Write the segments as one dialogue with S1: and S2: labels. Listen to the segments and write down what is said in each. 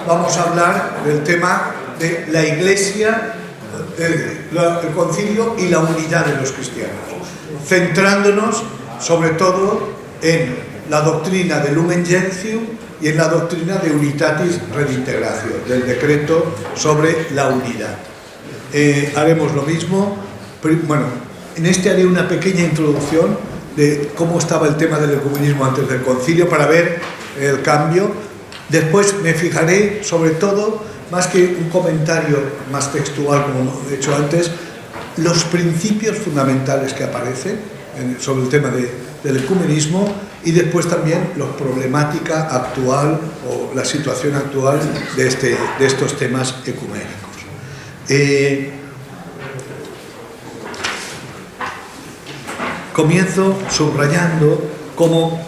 S1: Vamos a hablar del tema de la Iglesia, el concilio y la unidad de los cristianos, centrándonos sobre todo en la doctrina de Lumen Gentium y en la doctrina de Unitatis Redintegratio, del decreto sobre la unidad. Haremos lo mismo. Bueno, en este haré una pequeña introducción de cómo estaba el tema del ecumenismo antes del concilio para ver el cambio. Después me fijaré, sobre todo, más que un comentario más textual, como he hecho antes, los principios fundamentales que aparecen sobre el tema del ecumenismo y después también la problemática actual o la situación actual de estos temas ecuménicos. Comienzo subrayando como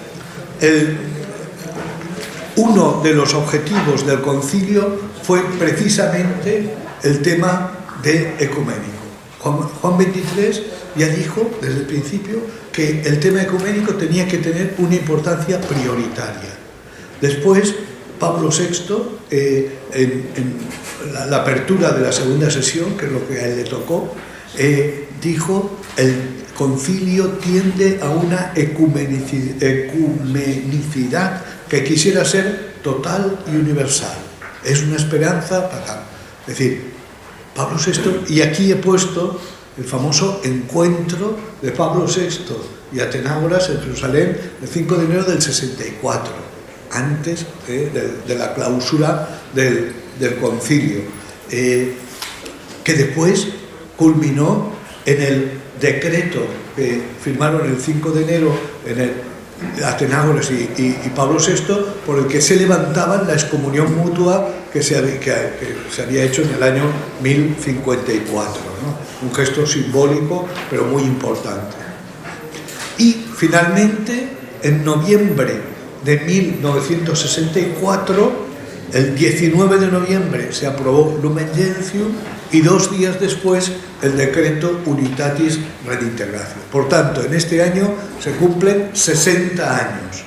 S1: uno de los objetivos del concilio fue precisamente el tema de ecuménico. Juan XXIII ya dijo desde el principio que el tema ecuménico tenía que tener una importancia prioritaria. Después, Pablo VI, en la apertura de la segunda sesión, que es lo que a él le tocó, dijo: el concilio tiende a una ecumenicidad que quisiera ser total y universal. Es una esperanza para tal. Es decir, Pablo VI, y aquí he puesto el famoso encuentro de Pablo VI y Atenágoras en Jerusalén el 5 de enero del 64, antes de la clausura del concilio, que después culminó en el decreto que firmaron el 5 de enero en el Atenágoras y Pablo VI, por el que se levantaban la excomunión mutua que se había hecho en el año 1054, ¿no? Un gesto simbólico pero muy importante. Y finalmente, en noviembre de 1964, el 19 de noviembre se aprobó Lumen Gentium y 2 días después el decreto Unitatis Redintegratio. Por tanto, en este año se cumplen 60 años.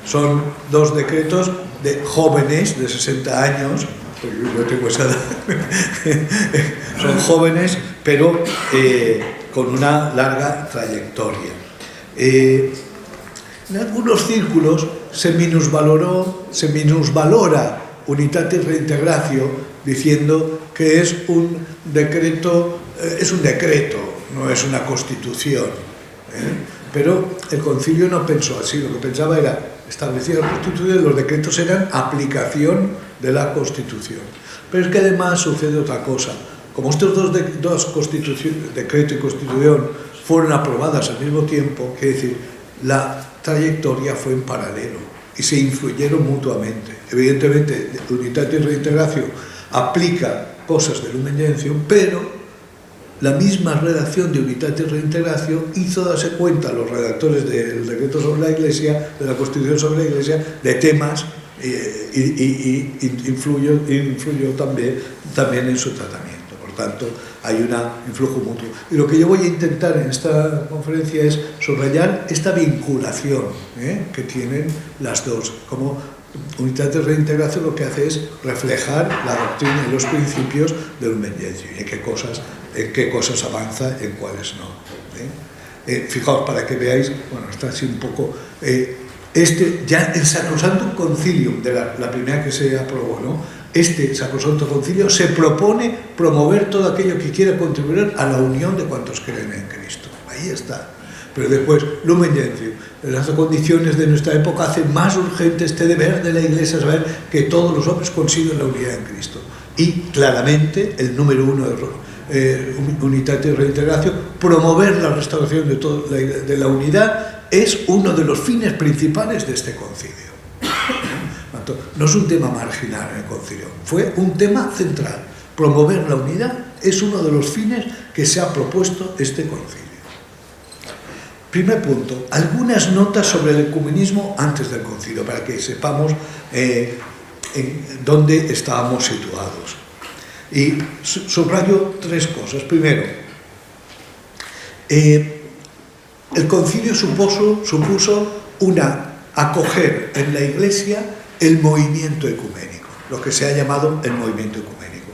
S1: Son 2 decretos de jóvenes de 60 años, yo tengo esa edad, son jóvenes, pero con una larga trayectoria. En algunos círculos se minusvalora Unitatis Redintegratio diciendo que es un decreto, no es una constitución. Pero el concilio no pensó así, lo que pensaba era establecer la constitución y los decretos eran aplicación de la constitución. Pero es que además sucede otra cosa. Como estos dos constituciones, decreto y constitución, fueron aprobadas al mismo tiempo, quiere decir, la trayectoria fue en paralelo y se influyeron mutuamente. Evidentemente, Unitatis Redintegratio aplica cosas de Lumen Gentium, pero la misma redacción de Unitatis Redintegratio hizo darse cuenta a los redactores del decreto sobre la Iglesia, de la Constitución sobre la Iglesia, de temas y influyó también en su tratamiento. Por tanto, hay un influjo mutuo. Y lo que yo voy a intentar en esta conferencia es subrayar esta vinculación que tienen las dos. Como Unitatis Redintegratio lo que hace es reflejar la doctrina y los principios del Lumen Gentium y en qué cosas avanza, en cuáles no. Fijaos, para que veáis, bueno, está así un poco... ya el Sacrosantum Concilium, de la primera que se aprobó, ¿no? Este Sacrosanto Concilio se propone promover todo aquello que quiera contribuir a la unión de cuantos creen en Cristo. Ahí está. Pero después, Lumen Gentium, en las condiciones de nuestra época hace más urgente este deber de la Iglesia, saber que todos los hombres consiguen la unidad en Cristo. Y claramente, el número 1 de Unitatis Redintegratio, promover la restauración de la unidad, es uno de los fines principales de este concilio. No es un tema marginal en el concilio, fue un tema central. Promover la unidad es uno de los fines que se ha propuesto este concilio. Primer punto, algunas notas sobre el ecumenismo antes del concilio, para que sepamos en dónde estábamos situados. Y subrayo tres cosas. Primero, el concilio supuso acoger en la Iglesia el movimiento ecuménico, lo que se ha llamado el movimiento ecuménico.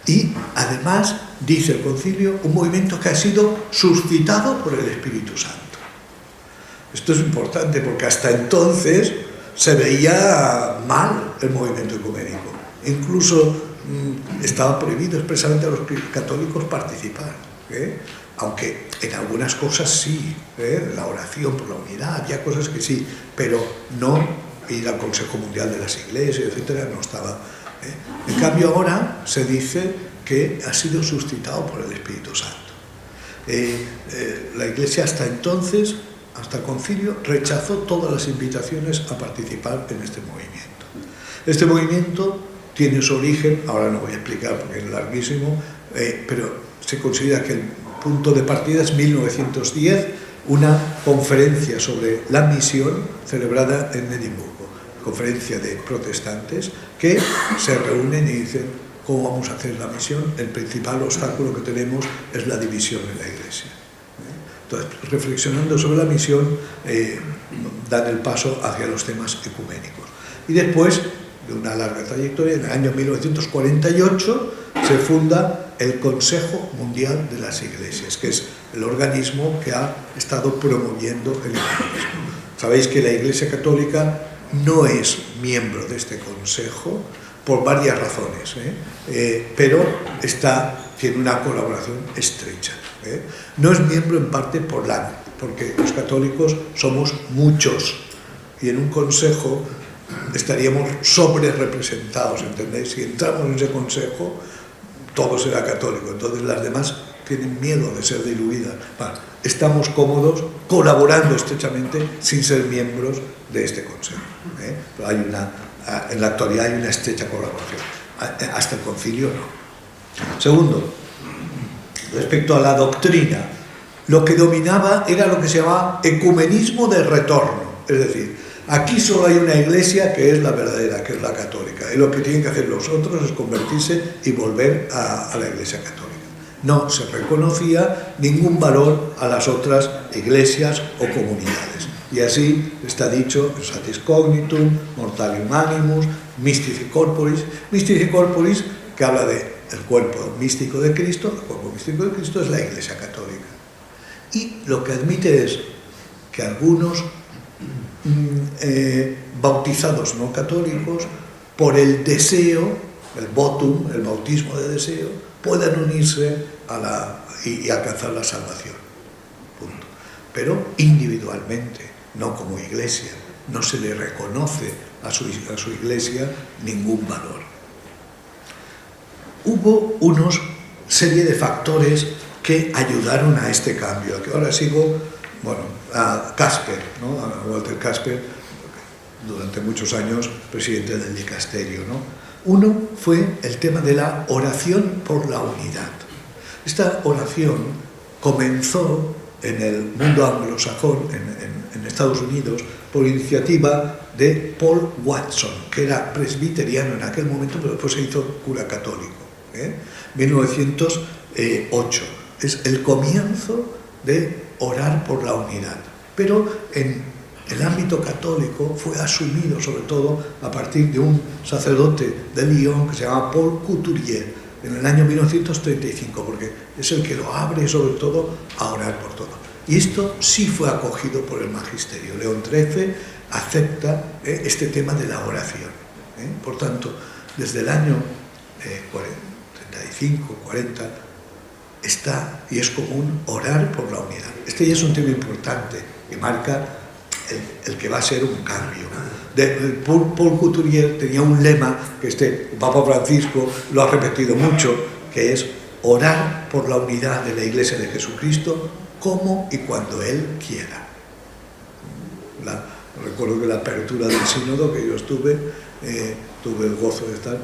S1: Y además, dice el concilio, un movimiento que ha sido suscitado por el Espíritu Santo. Esto es importante porque hasta entonces se veía mal el movimiento ecuménico. Incluso estaba prohibido expresamente a los católicos participar, aunque en algunas cosas sí, la oración por la unidad, había cosas que sí, pero no ir al Consejo Mundial de las Iglesias, etcétera, no estaba. En cambio ahora se dice que ha sido suscitado por el Espíritu Santo. La Iglesia hasta entonces, hasta el concilio, rechazó todas las invitaciones a participar en este movimiento. Este movimiento tiene su origen, ahora no voy a explicar porque es larguísimo, pero se considera que el punto de partida es 1910, una conferencia sobre la misión celebrada en Edimburgo, conferencia de protestantes que se reúnen y dicen cómo vamos a hacer la misión. El principal obstáculo que tenemos es la división en la Iglesia. Entonces, reflexionando sobre la misión, dan el paso hacia los temas ecuménicos. Y después de una larga trayectoria, en el año 1948 se funda el Consejo Mundial de las Iglesias, que es el organismo que ha estado promoviendo el ecumenismo. Sabéis que la Iglesia Católica no es miembro de este consejo por varias razones, pero tiene una colaboración estrecha. No es miembro en parte porque los católicos somos muchos y en un consejo estaríamos sobre representados, ¿entendéis? Si entramos en ese consejo, todo será católico, entonces las demás tienen miedo de ser diluidas. Bueno, estamos cómodos colaborando estrechamente sin ser miembros de este consejo. Pero en la actualidad hay una estrecha colaboración, hasta el concilio no. Segundo, respecto a la doctrina, lo que dominaba era lo que se llamaba ecumenismo de retorno, es decir, aquí solo hay una iglesia que es la verdadera, que es la católica, y lo que tienen que hacer los otros es convertirse y volver a la Iglesia Católica. No se reconocía ningún valor a las otras iglesias o comunidades. Y así está dicho Satis Cognitum, Mortalium Animus, Mystici Corporis, que habla del cuerpo místico de Cristo. El cuerpo místico de Cristo es la Iglesia Católica. Y lo que admite es que algunos bautizados no católicos, por el deseo, el votum, el bautismo de deseo, puedan unirse y alcanzar la salvación. Punto. Pero individualmente, no como iglesia. No se le reconoce a su iglesia ningún valor. Hubo una serie de factores que ayudaron a este cambio. Que ahora sigo, a Casper, ¿no? A Walter Casper, durante muchos años presidente del dicasterio, ¿no? Uno fue el tema de la oración por la unidad. Esta oración comenzó en el mundo anglosajón, en Estados Unidos, por iniciativa de Paul Watson, que era presbiteriano en aquel momento, pero después se hizo cura católico. 1908. Es el comienzo de orar por la unidad. Pero en el ámbito católico fue asumido sobre todo a partir de un sacerdote de Lyon que se llama Paul Couturier en el año 1935, porque es el que lo abre sobre todo a orar por todo. Y esto sí fue acogido por el magisterio. León XIII acepta este tema de la oración. Por tanto, desde el año 35, 40, está y es común orar por la unidad. Este ya es un tema importante que marca el que va a ser un cambio. Paul Couturier tenía un lema que Papa Francisco lo ha repetido mucho, que es orar por la unidad de la Iglesia de Jesucristo como y cuando Él quiera. Recuerdo que la apertura del sínodo que yo tuve el gozo de estar,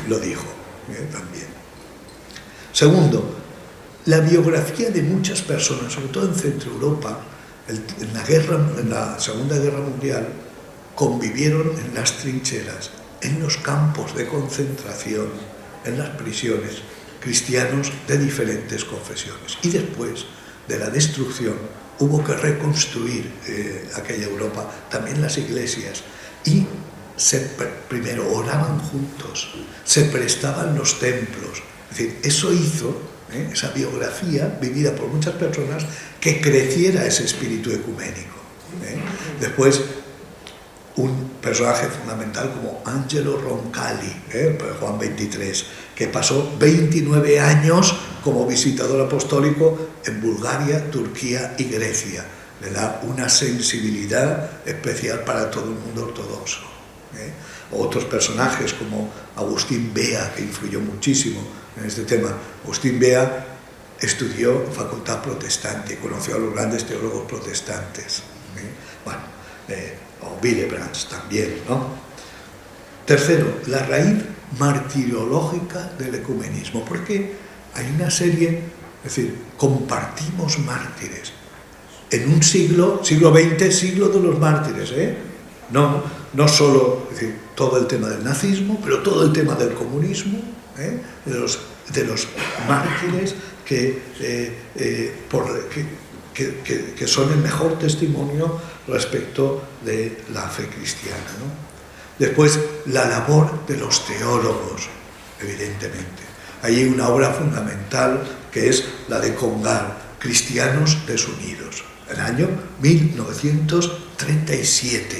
S1: lo dijo también. Segundo, la biografía de muchas personas, sobre todo en Centro Europa, en la Segunda Guerra Mundial, convivieron en las trincheras en los campos de concentración, en las prisiones, cristianos de diferentes confesiones. Y después de la destrucción hubo que reconstruir aquella Europa, también las iglesias, y primero oraban juntos, se prestaban los templos. Es decir, eso hizo, esa biografía vivida por muchas personas, que creciera ese espíritu ecuménico. Después, un personaje fundamental como Angelo Roncalli, Juan 23, que pasó 29 años como visitador apostólico en Bulgaria, Turquía y Grecia. Le da una sensibilidad especial para todo el mundo ortodoxo. Otros personajes como Agustín Bea, que influyó muchísimo en este tema. Agustín Bea estudió en facultad protestante y conoció a los grandes teólogos protestantes. O Willebrands también, ¿no? Tercero, la raíz martirológica del ecumenismo, porque hay una serie, es decir, compartimos mártires. En un siglo XX, siglo de los mártires, no solo, es decir, todo el tema del nazismo, pero todo el tema del comunismo, de los mártires que son el mejor testimonio respecto de la fe cristiana, ¿no? Después, la labor de los teólogos, evidentemente. Hay una obra fundamental que es la de Congar, Cristianos desunidos, el año 1937.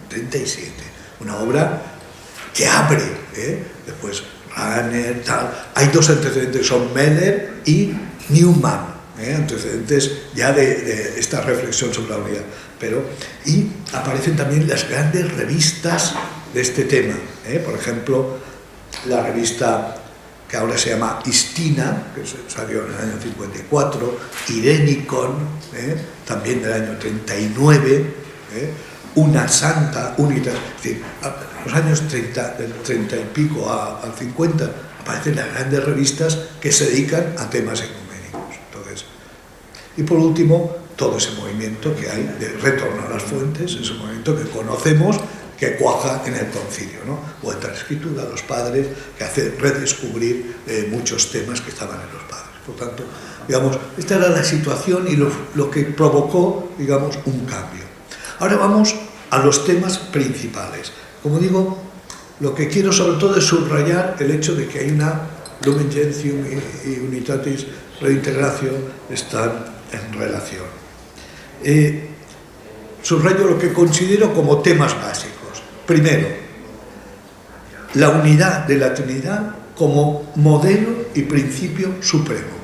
S1: 37. Una obra que abre, después Rahner, tal. Hay dos antecedentes, son Meller y Newman, antecedentes ya de esta reflexión sobre la unidad. Y aparecen también las grandes revistas de este tema. Por ejemplo, la revista que ahora se llama Istina, que salió en el año 54, Irenicon, también del año 39, Una Santa, Unitas. Es decir, en los años 30, del 30 y pico al 50, aparecen las grandes revistas que se dedican a temas ecuménicos. Entonces, y por último, todo ese movimiento que hay de retorno a las fuentes, ese movimiento que conocemos, que cuaja en el concilio, ¿no? Vuelta a la escritura, a los padres, que hace redescubrir muchos temas que estaban en los padres. Por tanto, digamos, esta era la situación y lo que provocó, digamos, un cambio. Ahora vamos a los temas principales. Como digo, lo que quiero sobre todo es subrayar el hecho de que hay una Lumen Gentium y Unitatis Redintegratio están en relación. Subrayo lo que considero como temas básicos. Primero, la unidad de la Trinidad como modelo y principio supremo.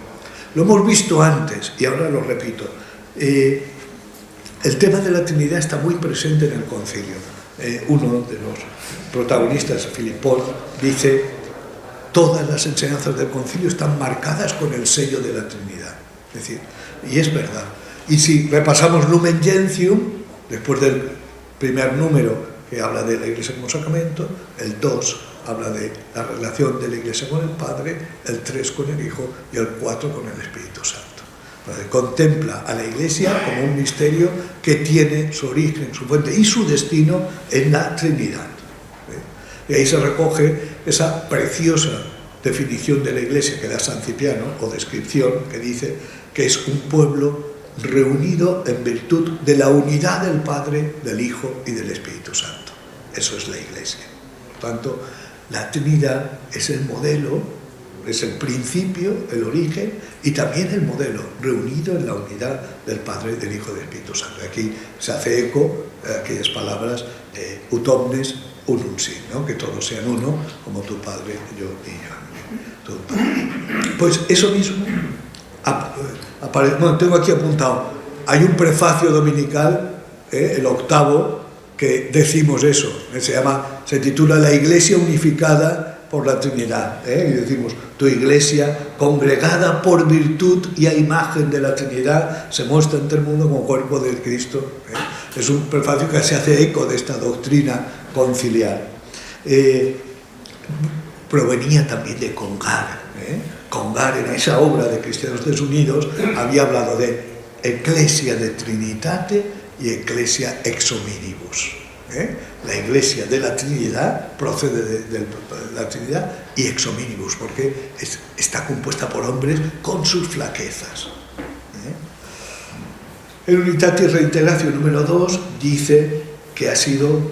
S1: Lo hemos visto antes y ahora lo repito. El tema de la Trinidad está muy presente en el concilio. Uno de los protagonistas, Filipón, dice: todas las enseñanzas del concilio están marcadas con el sello de la Trinidad. Es decir, y es verdad. Y si repasamos Lumen Gentium, después del primer número que habla de la Iglesia como sacramento, el 2 habla de la relación de la Iglesia con el Padre, el 3 con el Hijo y el 4 con el Espíritu Santo. Contempla a la Iglesia como un misterio que tiene su origen, su fuente y su destino en la Trinidad. Y ahí se recoge esa preciosa definición de la Iglesia que da San Cipriano, o descripción, que dice que es un pueblo reunido en virtud de la unidad del Padre, del Hijo y del Espíritu Santo. Eso es la Iglesia. Por tanto, la Trinidad es el modelo, es el principio, el origen y también el modelo, reunido en la unidad del Padre, del Hijo y del Espíritu Santo. Aquí se hace eco a aquellas palabras de ut omnes unum sit, ¿no? Que todos sean uno, como tu Padre, yo y yo. Pues eso mismo bueno, tengo aquí apuntado, hay un prefacio dominical, el 8º, que decimos eso, se titula La Iglesia unificada por la Trinidad, y decimos: tu Iglesia, congregada por virtud y a imagen de la Trinidad, se muestra ante el mundo como cuerpo de Cristo. Es un prefacio que se hace eco de esta doctrina conciliar. Provenía también de Congar. Congar, en esa obra de Cristianos Desunidos, había hablado de Ecclesia de Trinitate y Ecclesia ex hominibus. La Iglesia de la Trinidad procede de la Trinidad, y ex hominibus, porque está compuesta por hombres con sus flaquezas. El Unitatis Reintegratio número 2 dice que ha sido,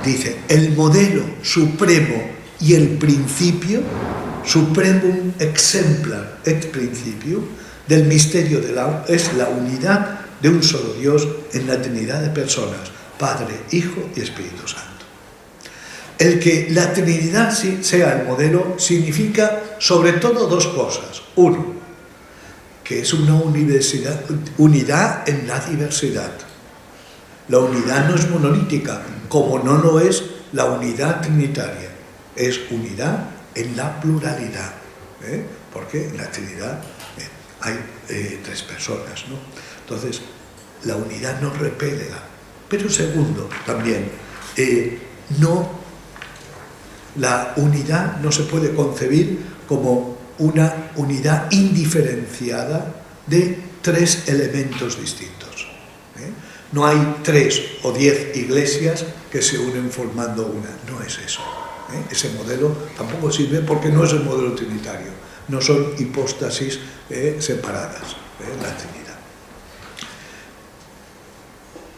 S1: dice, el modelo supremo y el principio, supremum exemplar et principio, del misterio es la unidad de un solo Dios en la Trinidad de personas, Padre, Hijo y Espíritu Santo. El que la Trinidad sea el modelo significa sobre todo dos cosas. Uno, que es una unidad en la diversidad. La unidad no es monolítica, como no lo es la unidad trinitaria. Es unidad en la pluralidad, porque en la Trinidad hay tres personas, ¿no? Entonces, la unidad no repele. Pero segundo, también, la unidad no se puede concebir como una unidad indiferenciada de tres elementos distintos. No hay 3 o 10 iglesias que se unen formando una, no es eso. Ese modelo tampoco sirve porque no es el modelo trinitario, no son hipóstasis separadas, la Trinidad.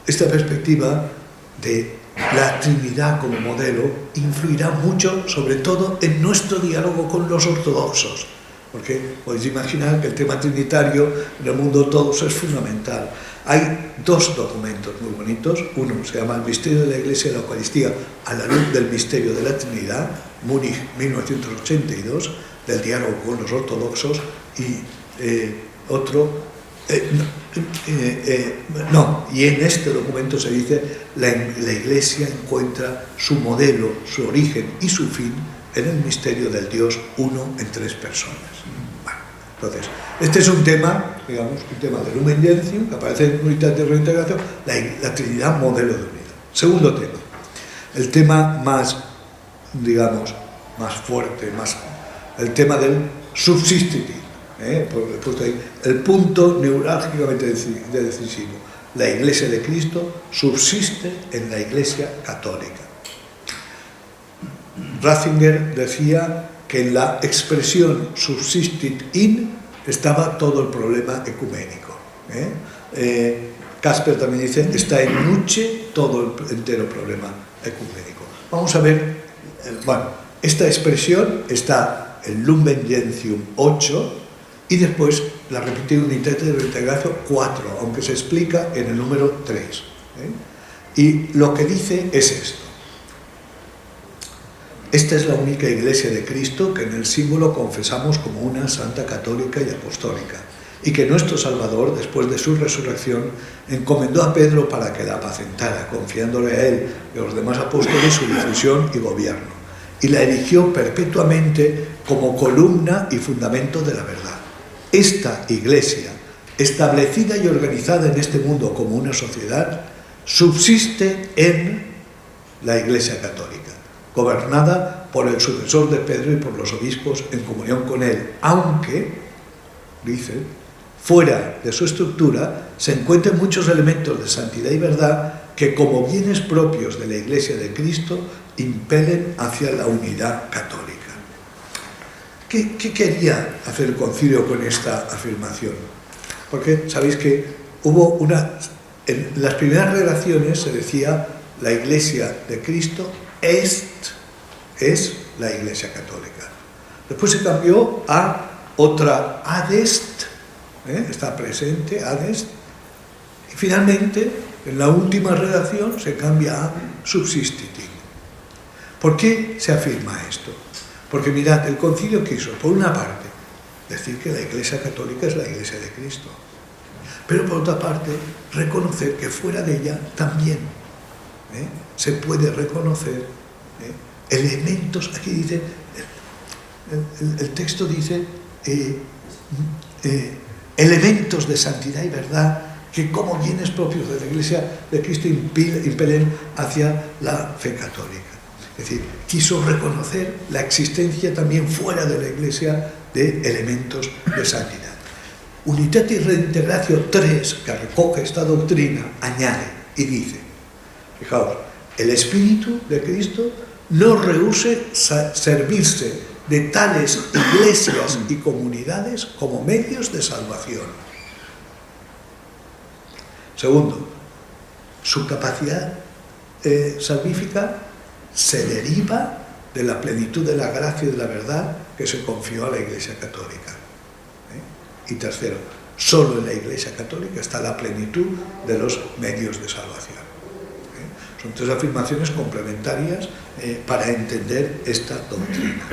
S1: Esta perspectiva de la Trinidad como modelo influirá mucho, sobre todo, en nuestro diálogo con los ortodoxos, porque podéis imaginar que el tema trinitario en el mundo ortodoxo es fundamental. Hay 2 documentos muy bonitos. Uno se llama El misterio de la Iglesia y la Eucaristía a la luz del misterio de la Trinidad, Múnich, 1982, del diálogo con los ortodoxos, y otro... y en este documento se dice la Iglesia encuentra su modelo, su origen y su fin en el misterio del Dios uno en 3 personas. Bueno, entonces, este es un tema, digamos, un tema de Lumen Gentium, que aparece en Unitatis Reintegratio, la Trinidad modelo de unidad. Segundo tema, el tema más, digamos, más fuerte, el tema del subsistitir. El punto neurálgicamente decisivo. La Iglesia de Cristo subsiste en la Iglesia católica. Ratzinger decía que en la expresión subsistit in estaba todo el problema ecuménico. Casper también dice, está en nuce todo el entero problema ecuménico. Vamos a ver, esta expresión está en Lumen Gentium 8, y después la repetida Unitatis Reintegratio 4, aunque se explica en el número 3. Y lo que dice es esto. Esta es la única Iglesia de Cristo que en el símbolo confesamos como una santa católica y apostólica, y que nuestro Salvador, después de su resurrección, encomendó a Pedro para que la apacentara, confiándole a él y a los demás apóstoles su difusión y gobierno, y la erigió perpetuamente como columna y fundamento de la verdad. Esta Iglesia, establecida y organizada en este mundo como una sociedad, subsiste en la Iglesia católica, gobernada por el sucesor de Pedro y por los obispos en comunión con él, aunque, dice, fuera de su estructura se encuentran muchos elementos de santidad y verdad que, como bienes propios de la Iglesia de Cristo, impelen hacia la unidad católica. ¿Qué quería hacer el concilio con esta afirmación? Porque sabéis que hubo en las primeras redacciones se decía la Iglesia de Cristo es la Iglesia católica. Después se cambió a otra adest, está presente, adest, y finalmente en la última redacción se cambia a subsistiting. ¿Por qué se afirma esto? Porque mirad, el concilio quiso, por una parte, decir que la Iglesia católica es la Iglesia de Cristo, pero por otra parte, reconocer que fuera de ella también se puede reconocer elementos, aquí dice, el texto dice, elementos de santidad y verdad que como bienes propios de la Iglesia de Cristo impelen hacia la fe católica. Es decir, quiso reconocer la existencia también fuera de la Iglesia de elementos de santidad. Unitatis Reintegratio 3, que recoge esta doctrina, añade y dice, fijaos, el Espíritu de Cristo no rehúse servirse de tales iglesias y comunidades como medios de salvación. Segundo, su capacidad salvífica se deriva de la plenitud de la gracia y de la verdad que se confió a la Iglesia Católica. Y tercero, solo en la Iglesia Católica está la plenitud de los medios de salvación. Son tres afirmaciones complementarias para entender esta doctrina.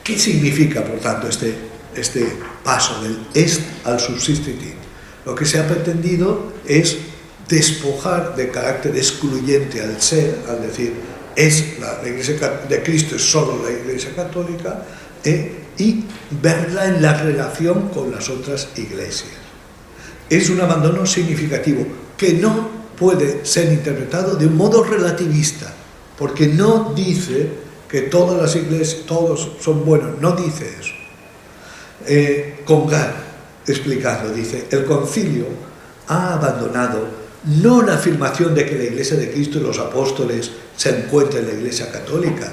S1: ¿Qué significa, por tanto, este paso del est al subsistit? Lo que se ha pretendido es despojar de carácter excluyente al ser, al decir, la Iglesia de Cristo es solo la Iglesia Católica, y verla en la relación con las otras iglesias. Es un abandono significativo que no puede ser interpretado de un modo relativista, porque no dice que todas las iglesias, todos son buenos, no dice eso. Congar, explicando, dice, el concilio ha abandonado no la afirmación de que la Iglesia de Cristo y los apóstoles se encuentran en la Iglesia Católica,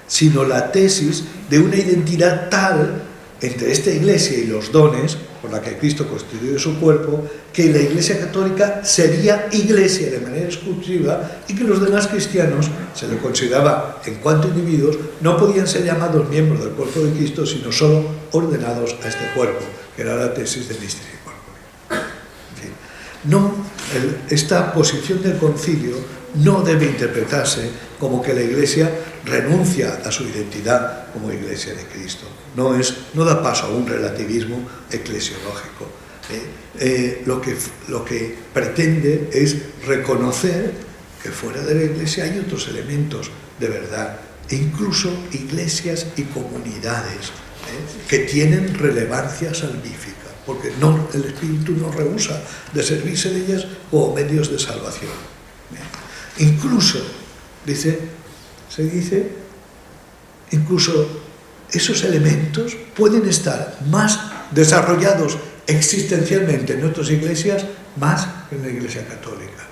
S1: sino la tesis de una identidad tal entre esta Iglesia y los dones, por la que Cristo constituye su cuerpo, que la Iglesia Católica sería Iglesia de manera exclusiva y que los demás cristianos, se les consideraba en cuanto individuos, no podían ser llamados miembros del cuerpo de Cristo, sino solo ordenados a este cuerpo, que era la tesis de Mystery Corporis. En fin, esta posición del concilio no debe interpretarse como que la Iglesia renuncia a su identidad como Iglesia de Cristo. No da paso a un relativismo eclesiológico. Lo que pretende es reconocer que fuera de la Iglesia hay otros elementos de verdad, e incluso iglesias y comunidades que tienen relevancia salvífica, porque el Espíritu no rehúsa de servirse de ellas como medios de salvación. Incluso, se dice, incluso esos elementos pueden estar más desarrollados existencialmente en otras iglesias más que en la Iglesia Católica.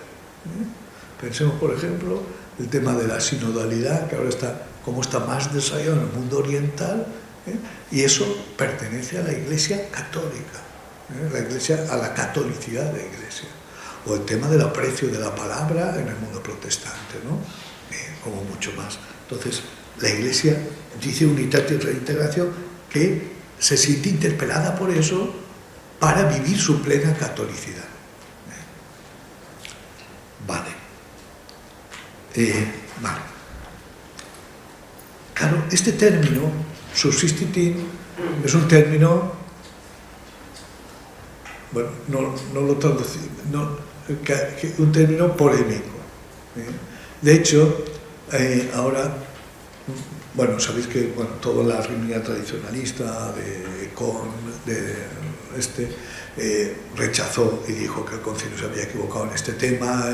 S1: Pensemos, por ejemplo, el tema de la sinodalidad, que ahora está más desarrollado en el mundo oriental, y eso pertenece a la Iglesia Católica, a la catolicidad de la Iglesia. O el tema del aprecio de la palabra en el mundo protestante, ¿no? Como mucho más. Entonces, la Iglesia dice Unitatis Reintegratio que se siente interpelada por eso para vivir su plena catolicidad. Vale. Claro, este término, subsistitin, es un término, bueno, no lo traducí, un término polémico. De hecho, ahora, bueno, sabéis que toda la línea tradicionalista de Con, rechazó y dijo que el concilio se había equivocado en este tema,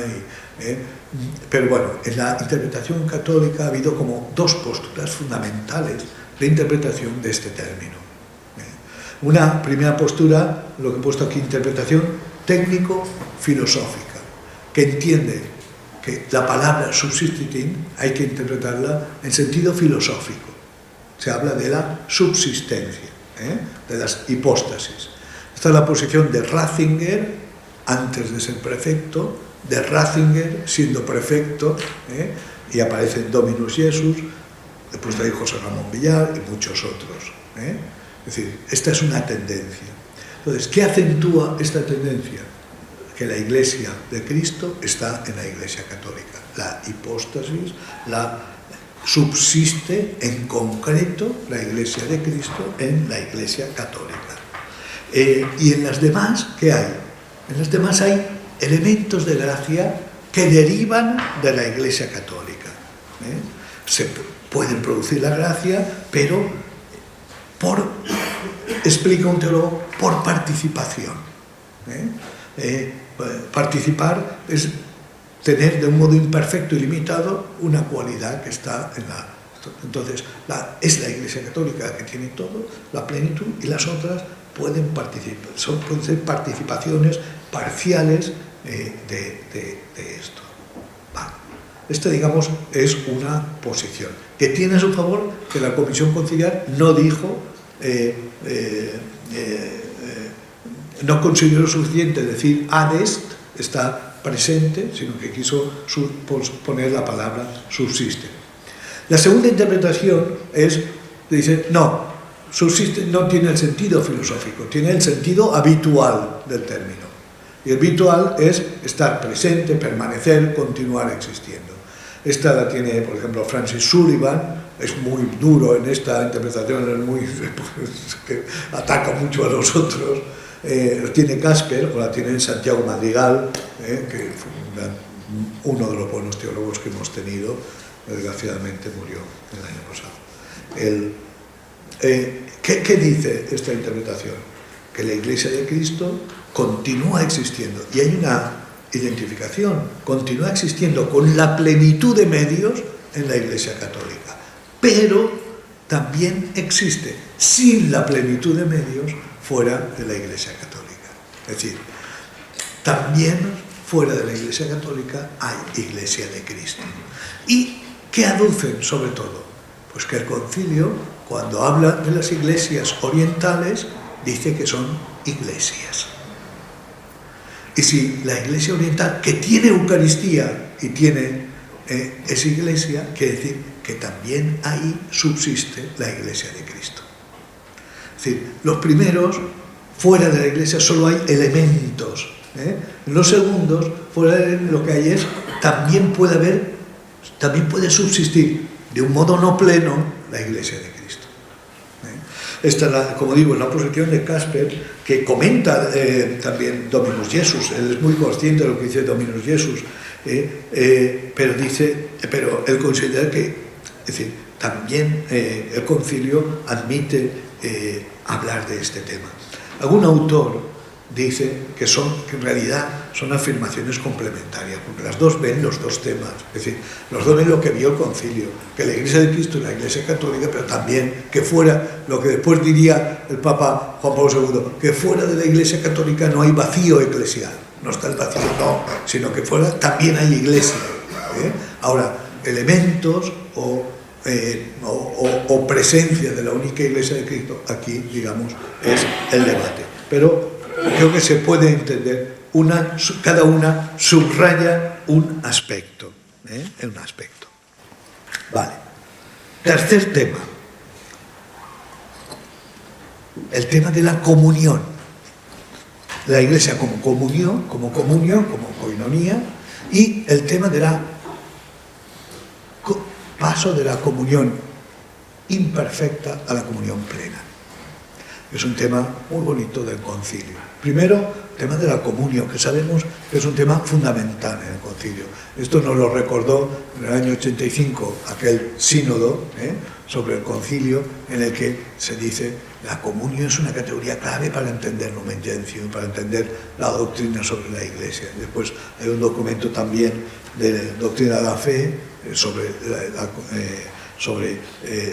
S1: pero bueno, en la interpretación católica ha habido como dos posturas fundamentales de interpretación de este término. Una primera postura, lo que he puesto aquí, interpretación técnico-filosófica, que entiende que la palabra subsistitin hay que interpretarla en sentido filosófico. Se habla de la subsistencia, de las hipóstasis. Esta es la posición de Ratzinger antes de ser prefecto, de Ratzinger siendo prefecto, y aparecen Dominus Jesus, después de ahí José Ramón Villar y muchos otros. Es decir, esta es una tendencia. Entonces, ¿qué acentúa esta tendencia? Que la Iglesia de Cristo está en la Iglesia Católica. La hipóstasis, subsiste en concreto la Iglesia de Cristo en la Iglesia Católica. Y en las demás, ¿qué hay? En las demás hay elementos de gracia que derivan de la Iglesia Católica. Se pueden producir la gracia, pero explica un teólogo, por participación. Participar es tener de un modo imperfecto y limitado una cualidad que está en la... Entonces, es la Iglesia Católica la que tiene todo, la plenitud, y las otras pueden participar, pueden ser participaciones parciales de esto. esta, digamos, es una posición que tiene a su favor que la Comisión Conciliar no dijo, no consideró suficiente decir ad est, está presente, sino que quiso poner la palabra subsiste. La segunda interpretación es, dice, no, subsiste no tiene el sentido filosófico, tiene el sentido habitual del término. Y el habitual es estar presente, permanecer, continuar existiendo. Esta la tiene, por ejemplo, Francis Sullivan, es muy duro en esta interpretación, es muy, que ataca mucho a los otros. La tiene Casper, o la tiene Santiago Madrigal, que fue uno de los buenos teólogos que hemos tenido, desgraciadamente murió el año pasado. ¿Qué dice esta interpretación? Que la Iglesia de Cristo continúa existiendo, y hay una identificación, continúa existiendo con la plenitud de medios en la Iglesia Católica, pero también existe sin la plenitud de medios fuera de la Iglesia Católica. Es decir, también fuera de la Iglesia Católica hay Iglesia de Cristo. ¿Y qué aducen sobre todo? Pues que el concilio, cuando habla de las iglesias orientales, dice que son iglesias. Y si la Iglesia oriental, que tiene Eucaristía y tiene esa iglesia, quiere decir que también ahí subsiste la Iglesia de Cristo. Es decir, los primeros, fuera de la Iglesia solo hay elementos. Los segundos, fuera de lo que hay es, también puede subsistir de un modo no pleno la Iglesia de Cristo. Esta, como digo, es la posición de Casper, que comenta también Dominus Jesus. Él es muy consciente de lo que dice Dominus Jesus, pero él considera que, es decir, también el concilio admite hablar de este tema. Algún autor dice que en realidad son afirmaciones complementarias, porque las dos ven los dos temas, es decir, los dos ven lo que vio el concilio, que la Iglesia de Cristo y la Iglesia Católica, pero también que fuera, lo que después diría el Papa Juan Pablo II, que fuera de la Iglesia Católica no hay vacío eclesial, no está el vacío, no, sino que fuera también hay Iglesia. Ahora, elementos o presencia de la única Iglesia de Cristo, aquí, digamos, es el debate. Pero creo que se puede entender, cada una subraya un aspecto. Un aspecto. Vale. Tercer tema. El tema de la comunión. La Iglesia como comunión, como coinonía, y el tema de la paso de la comunión imperfecta a la comunión plena. Es un tema muy bonito del concilio. Primero, el tema de la comunión, que sabemos que es un tema fundamental en el concilio. Esto nos lo recordó en el año 85 aquel sínodo sobre el concilio, en el que se dice la comunión es una categoría clave para entender Lumen Gentium, para entender la doctrina sobre la Iglesia. Después hay un documento también de doctrina de la fe sobre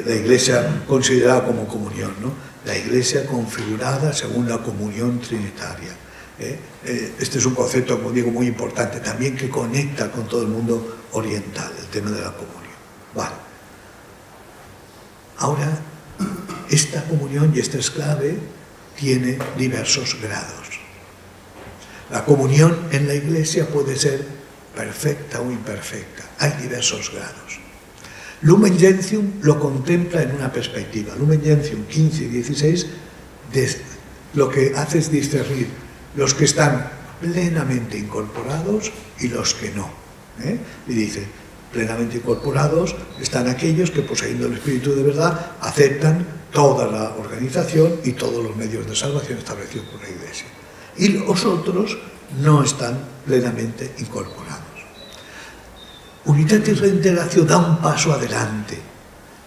S1: la Iglesia considerada como comunión, ¿no? La Iglesia configurada según la comunión trinitaria. Este es un concepto, como digo, muy importante, también que conecta con todo el mundo oriental, el tema de la comunión. Vale. Ahora, esta comunión, y esta es clave, tiene diversos grados. La comunión en la Iglesia puede ser perfecta o imperfecta. Hay diversos grados. Lumen Gentium lo contempla en una perspectiva. Lumen Gentium 15 y 16 lo que hace es discernir los que están plenamente incorporados y los que no. Y dice, plenamente incorporados están aquellos que, poseyendo el Espíritu de verdad, aceptan toda la organización y todos los medios de salvación establecidos por la Iglesia. Y los otros no están plenamente incorporados. Unidad y reintegración da un paso adelante,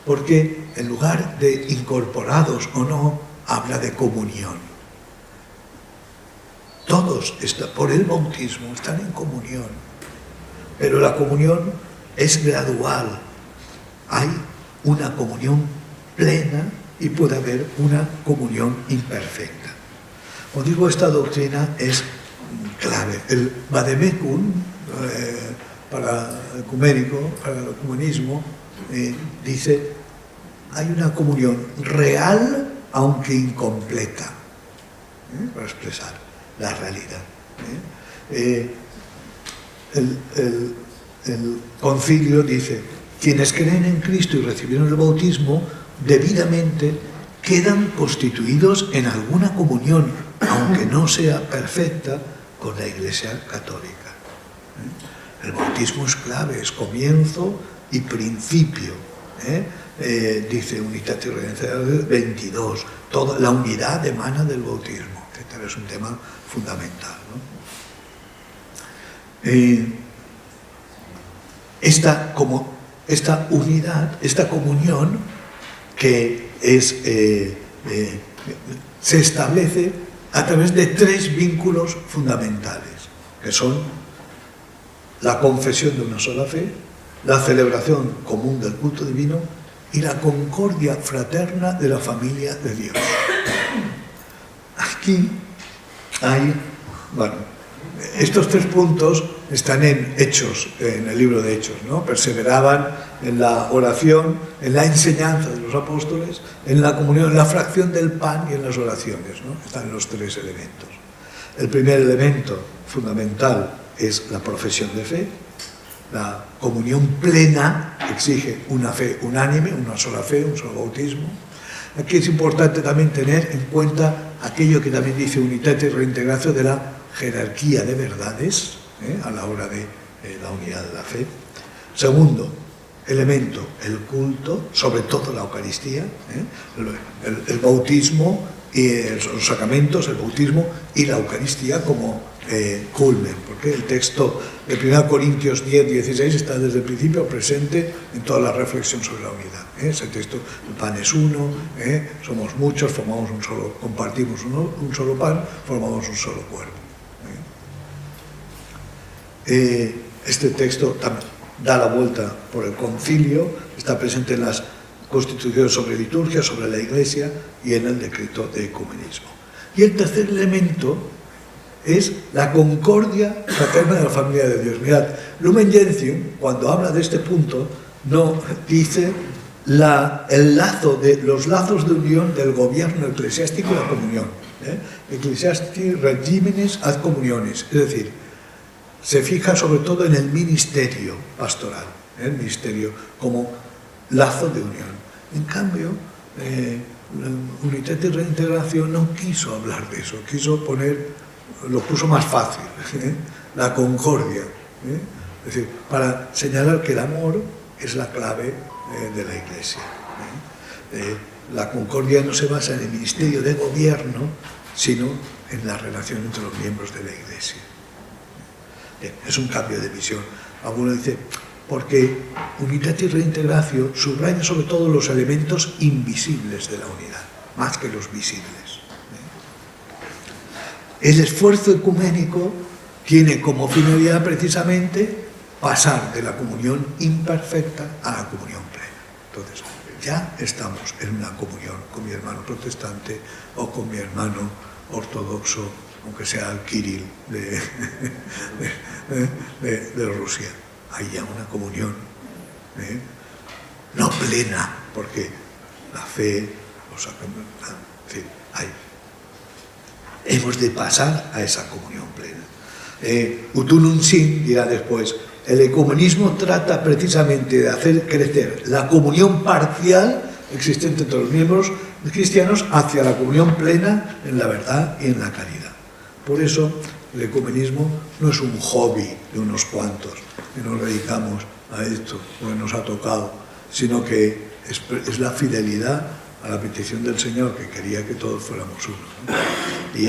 S1: porque en lugar de incorporados o no, habla de comunión. Todos, por el bautismo, están en comunión, pero la comunión es gradual. Hay una comunión plena y puede haber una comunión imperfecta. Como digo, esta doctrina es clave. El vademecum, para el ecuménico, para el ecumenismo, dice, hay una comunión real, aunque incompleta, para expresar la realidad. El concilio dice, quienes creen en Cristo y recibieron el bautismo, debidamente quedan constituidos en alguna comunión, aunque no sea perfecta, con la Iglesia católica. El bautismo es clave, es comienzo y principio. Dice Unitatis Redemptionis 22, toda la unidad emana del bautismo, etc. Es un tema fundamental, ¿no? Esta unidad, esta comunión que se establece a través de 3 vínculos fundamentales, que son la confesión de una sola fe, la celebración común del culto divino y la concordia fraterna de la familia de Dios. Aquí hay, bueno, estos 3 puntos están en Hechos, en el libro de Hechos, ¿no? Perseveraban en la oración, en la enseñanza de los apóstoles, en la comunión, en la fracción del pan y en las oraciones, ¿no? Están los 3 elementos. El primer elemento fundamental es la profesión de fe. La comunión plena exige una fe unánime, una sola fe, un solo bautismo. Aquí es importante también tener en cuenta aquello que también dice Unitatis Reintegratio de la jerarquía de verdades, a la hora de la unidad de la fe. Segundo elemento, el culto, sobre todo la Eucaristía, el bautismo y los sacramentos, el bautismo y la Eucaristía como culmen, porque el texto de 1 Corintios 10, 16 está desde el principio presente en toda la reflexión sobre la unidad. Ese texto, el pan es uno, somos muchos, formamos un solo, compartimos un solo pan, formamos un solo cuerpo. Este texto da la vuelta por el concilio, está presente en las constituciones sobre liturgia, sobre la Iglesia y en el decreto de ecumenismo. Y el tercer elemento es la concordia fraterna de la familia de Dios. Mirad, Lumen Gentium, cuando habla de este punto, no dice los lazos de unión del gobierno eclesiástico y la comunión. Ecclesiasti regimenes ad communiones, es decir, se fija sobre todo en el ministerio pastoral, el ministerio como lazo de unión. En cambio, Unitatis Reintegratio no quiso hablar de eso, lo puso más fácil, la concordia. Es decir, para señalar que el amor es la clave de la Iglesia. La concordia no se basa en el ministerio de gobierno, sino en la relación entre los miembros de la Iglesia. Es un cambio de visión. Alguno dice, porque Unitatis Reintegratio subraya sobre todo los elementos invisibles de la unidad, más que los visibles. El esfuerzo ecuménico tiene como finalidad precisamente pasar de la comunión imperfecta a la comunión plena. Entonces, ya estamos en una comunión con mi hermano protestante o con mi hermano ortodoxo, aunque sea el Kirill de Rusia. Hay ya una comunión, no plena, porque la fe, los sacramentos, en fin, hemos de pasar a esa comunión plena. Utunum Sin dirá después, el ecumenismo trata precisamente de hacer crecer la comunión parcial existente entre los miembros cristianos hacia la comunión plena en la verdad y en la caridad. Por eso el ecumenismo no es un hobby de unos cuantos que nos dedicamos a esto porque nos ha tocado, sino que es la fidelidad a la petición del Señor, que quería que todos fuéramos uno, ¿no? Y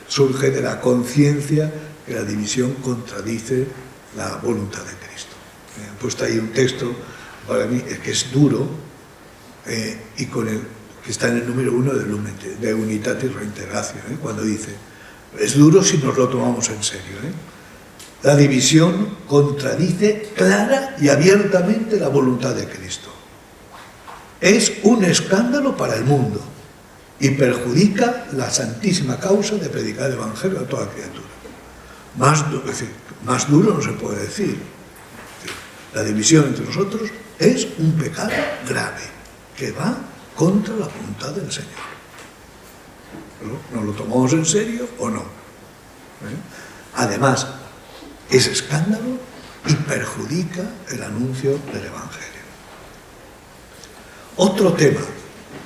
S1: surge de la conciencia que la división contradice la voluntad de Cristo. He puesto ahí un texto para mí que es duro y que está en el número 1 de Unitatis Reintegratio, cuando dice, es duro si nos lo tomamos en serio. La división contradice clara y abiertamente la voluntad de Cristo. Es un escándalo para el mundo y perjudica la santísima causa de predicar el Evangelio a toda criatura. Es decir, más duro no se puede decir. La división entre nosotros es un pecado grave que va contra la voluntad del Señor. ¿Nos lo tomamos en serio o no? Además, es escándalo y perjudica el anuncio del Evangelio. Otro tema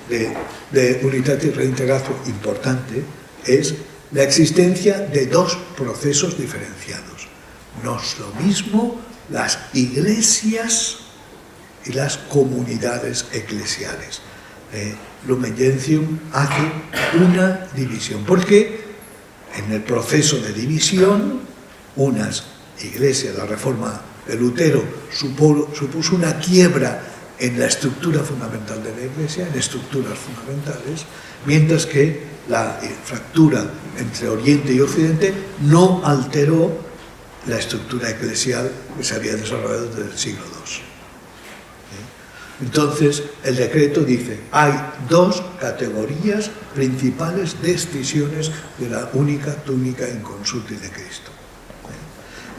S1: de Unitatis Reintegratio importante es la existencia de dos procesos diferenciados. No es lo mismo las iglesias y las comunidades eclesiales. Lumen Gentium hace una división, porque en el proceso de división, unas iglesias, la reforma de Lutero supuso una quiebra en la estructura fundamental de la iglesia, en estructuras fundamentales, mientras que la fractura entre Oriente y Occidente no alteró la estructura eclesial que se había desarrollado desde el siglo II. Entonces, el decreto dice, hay dos categorías principales de escisiones de la única túnica inconsulta de Cristo.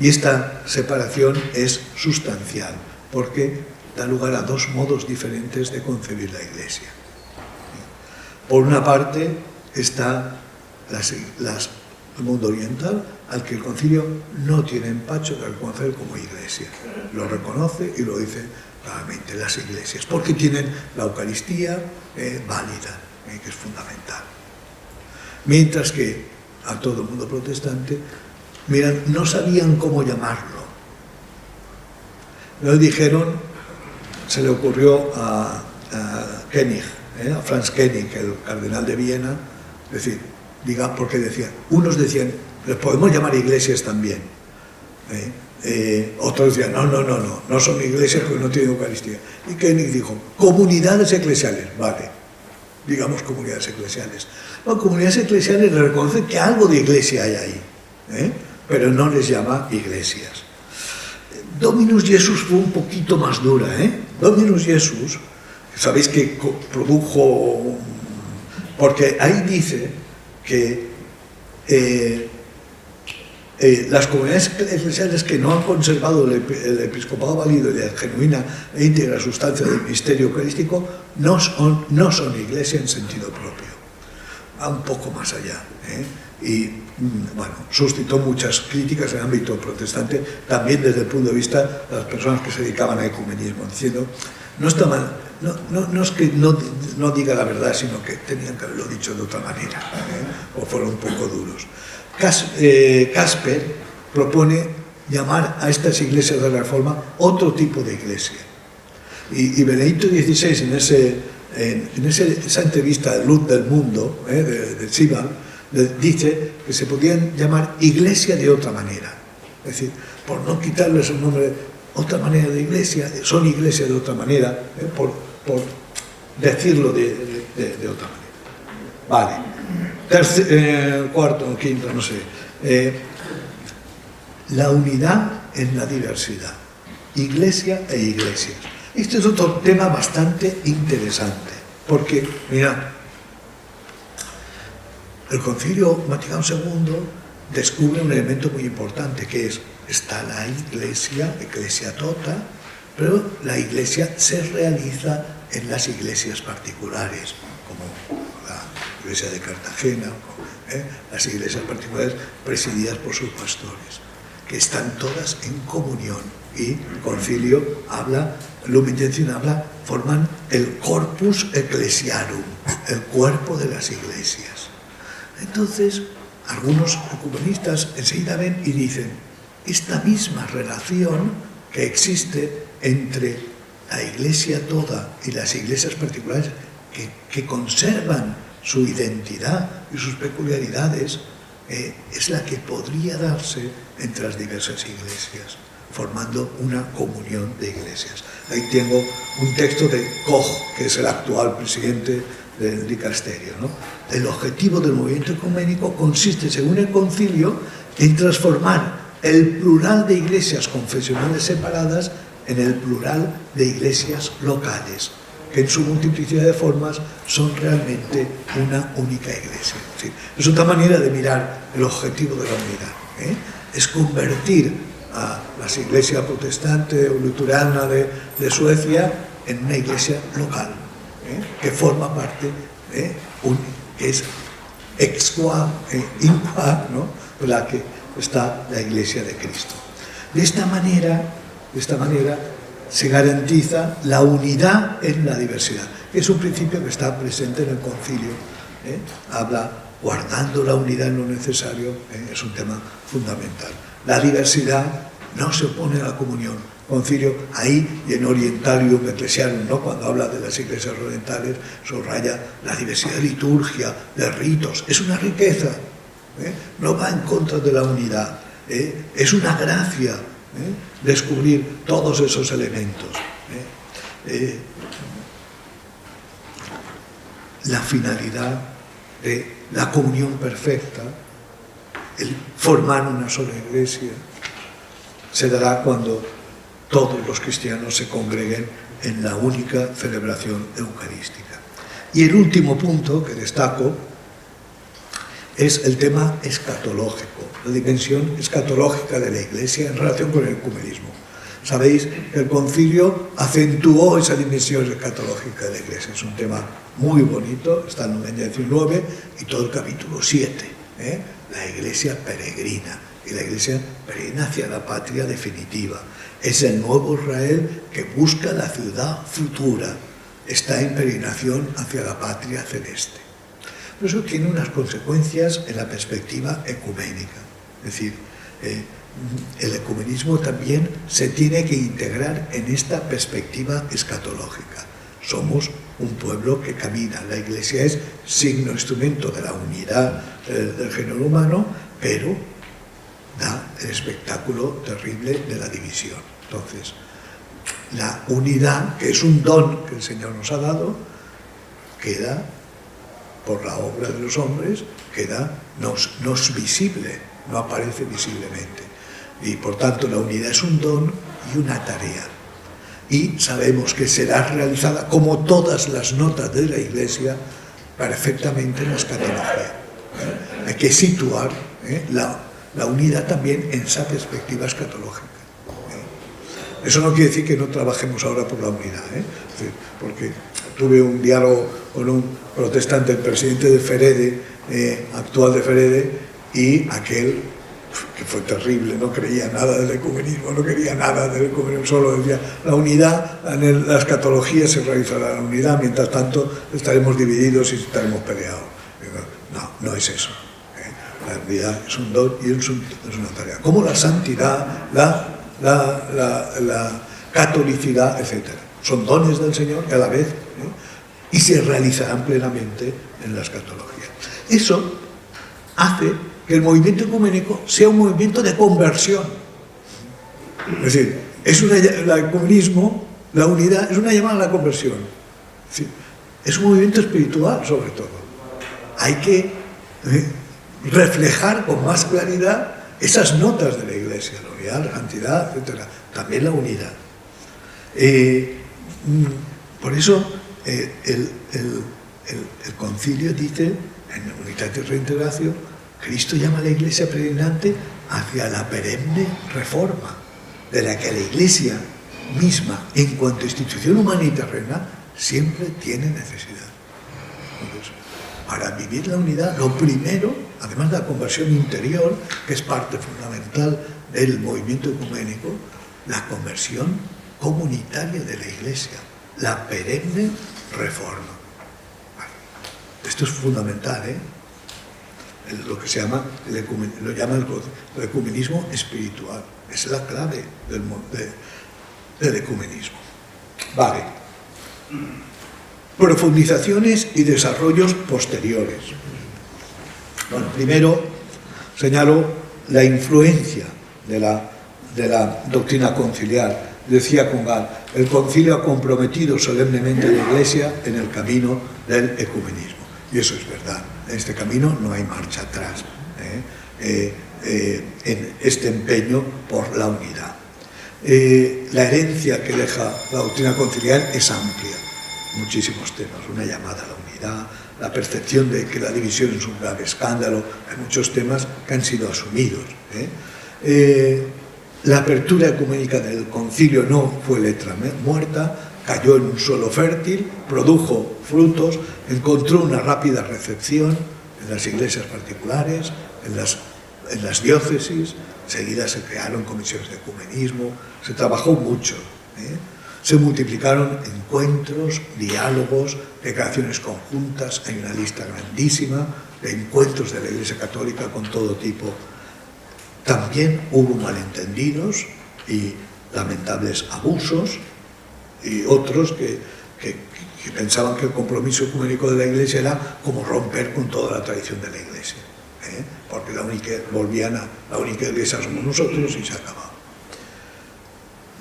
S1: Y esta separación es sustancial, porque da lugar a dos modos diferentes de concebir la Iglesia. Por una parte está el mundo oriental, al que el concilio no tiene empacho de reconocer como Iglesia. Lo reconoce y lo dice claramente, las iglesias, porque tienen la Eucaristía válida, que es fundamental. Mientras que a todo el mundo protestante, miran, no sabían cómo llamarlo. Lo dijeron, se le ocurrió a Koenig, a Franz Koenig, el cardenal de Viena, decir, porque decían, unos decían, les podemos llamar iglesias también. Otros decían, no son iglesias porque no tienen Eucaristía. Y Koenig dijo, comunidades eclesiales, vale, digamos comunidades eclesiales. No, comunidades eclesiales le reconocen que algo de iglesia hay ahí, pero no les llama iglesias. Dominus Iesus fue un poquito más dura, Dominus Iesus, sabéis que produjo, porque ahí dice que las comunidades eclesiales que no han conservado el episcopado válido y la genuina e íntegra sustancia del misterio eucarístico no son iglesia en sentido propio. Va un poco más allá. Y bueno, suscitó muchas críticas en el ámbito protestante, también desde el punto de vista de las personas que se dedicaban al ecumenismo, diciendo, no está mal, no es que no diga la verdad, sino que tenían que haberlo dicho de otra manera, o fueron un poco duros. Casper propone llamar a estas iglesias de la Reforma otro tipo de iglesia. Y Benedicto XVI, en esa entrevista de Luz del Mundo, de Siebel, dice que se podían llamar iglesia de otra manera. Es decir, por no quitarles el nombre, otra manera de iglesia, son iglesia de otra manera, por decirlo de otra manera. Vale. Cuarto, quinto, no sé. La unidad en la diversidad. Iglesia e iglesias. Este es otro tema bastante interesante, porque, mirad, el Concilio Vaticano II descubre un elemento muy importante, que está la iglesia, Ecclesia tota, pero la iglesia se realiza en las iglesias particulares, como la iglesia de Cartagena, las iglesias particulares presididas por sus pastores, que están todas en comunión, y el concilio habla, Lumen Gentium habla, forman el corpus ecclesiarum, el cuerpo de las iglesias. Entonces, algunos ecumenistas enseguida ven y dicen, esta misma relación que existe entre la iglesia toda y las iglesias particulares, que conservan su identidad y sus peculiaridades, es la que podría darse entre las diversas iglesias, formando una comunión de iglesias. Ahí tengo un texto de Koch, que es el actual presidente del dicasterio, ¿no? El objetivo del movimiento ecuménico consiste, según el concilio, en transformar el plural de iglesias confesionales separadas en el plural de iglesias locales, que en su multiplicidad de formas son realmente una única iglesia. ¿Sí? Es otra manera de mirar el objetivo de la unidad. es convertir a la iglesia protestante o luterana de Suecia en una iglesia local, que forma parte de que es ex-qua, in-qua, ¿no?, la que está la Iglesia de Cristo. De esta manera se garantiza la unidad en la diversidad. Es un principio que está presente en el concilio. Habla guardando la unidad en lo necesario, es un tema fundamental. La diversidad no se opone a la comunión. Concilio, ahí, y en Orientalium Ecclesiarum, ¿no?, cuando habla de las iglesias orientales, subraya la diversidad de liturgia, de ritos. Es una riqueza, no va en contra de la unidad. Es una gracia descubrir todos esos elementos. La finalidad de la comunión perfecta, el formar una sola iglesia, se dará cuando todos los cristianos se congreguen en la única celebración eucarística. Y el último punto que destaco es el tema escatológico, la dimensión escatológica de la Iglesia en relación con el ecumenismo. Sabéis que el concilio acentuó esa dimensión escatológica de la Iglesia. Es un tema muy bonito, está en Numencia 19 y todo el capítulo 7. La Iglesia peregrina, y la Iglesia peregrina hacia la patria definitiva. Es el nuevo Israel que busca la ciudad futura, está en peregrinación hacia la patria celeste. Pero eso tiene unas consecuencias en la perspectiva ecuménica. Es decir, el ecumenismo también se tiene que integrar en esta perspectiva escatológica. Somos un pueblo que camina. La Iglesia es signo, instrumento de la unidad del género humano, pero da el espectáculo terrible de la división. Entonces, la unidad, que es un don que el Señor nos ha dado, queda, por la obra de los hombres, no es visible, no aparece visiblemente. Y por tanto la unidad es un don y una tarea. Y sabemos que será realizada, como todas las notas de la Iglesia, perfectamente en la escatología. Hay que situar la unidad también en esa perspectiva escatológica. Eso no quiere decir que no trabajemos ahora por la unidad, porque tuve un diálogo con un protestante, el presidente de Ferede, actual de Ferede, y aquel, que fue terrible, no creía nada del ecumenismo, no quería nada del ecumenismo, solo decía, la unidad, en la escatología se realizará la unidad, mientras tanto estaremos divididos y estaremos peleados. No es eso. La unidad es un don y es una tarea. Como la santidad, la catolicidad, etc. Son dones del Señor que a la vez, y se realizarán plenamente en la escatología. Eso hace que el movimiento ecuménico sea un movimiento de conversión. Es decir, el ecumenismo, la unidad, es una llamada a la conversión. Es un movimiento espiritual, sobre todo. Hay que reflejar con más claridad esas notas de la Iglesia, la unidad, la santidad, etc. También la unidad. Por eso el concilio dice, en Unitatis Reintegratio, Cristo llama a la Iglesia peregrinante hacia la perenne reforma, de la que la Iglesia misma, en cuanto a institución humana y terrena, siempre tiene necesidad. Entonces, para vivir la unidad, lo primero, además de la conversión interior, que es parte fundamental del movimiento ecuménico, la conversión comunitaria de la Iglesia, la perenne reforma. Esto es fundamental, lo que se llama lo llama el ecumenismo espiritual. Es la clave del ecumenismo. Vale. Profundizaciones y desarrollos posteriores. Bueno, primero señalo la influencia de la doctrina conciliar. Decía Congal, el concilio ha comprometido solemnemente a la Iglesia en el camino del ecumenismo. Y eso es verdad. En este camino no hay marcha atrás, en este empeño por la unidad. La herencia que deja la doctrina conciliar es amplia, muchísimos temas, una llamada a la unidad, la percepción de que la división es un grave escándalo, hay muchos temas que han sido asumidos. La apertura ecuménica del concilio no fue letra muerta, cayó en un suelo fértil, produjo frutos, encontró una rápida recepción en las iglesias particulares, en las diócesis. Enseguida se crearon comisiones de ecumenismo, se trabajó mucho, se multiplicaron encuentros, diálogos, declaraciones conjuntas. Hay una lista grandísima de encuentros de la Iglesia Católica con todo tipo. También hubo malentendidos y lamentables abusos, y otros que pensaban que el compromiso ecuménico de la Iglesia era como romper con toda la tradición de la Iglesia, porque la única Iglesia somos nosotros y se acababa.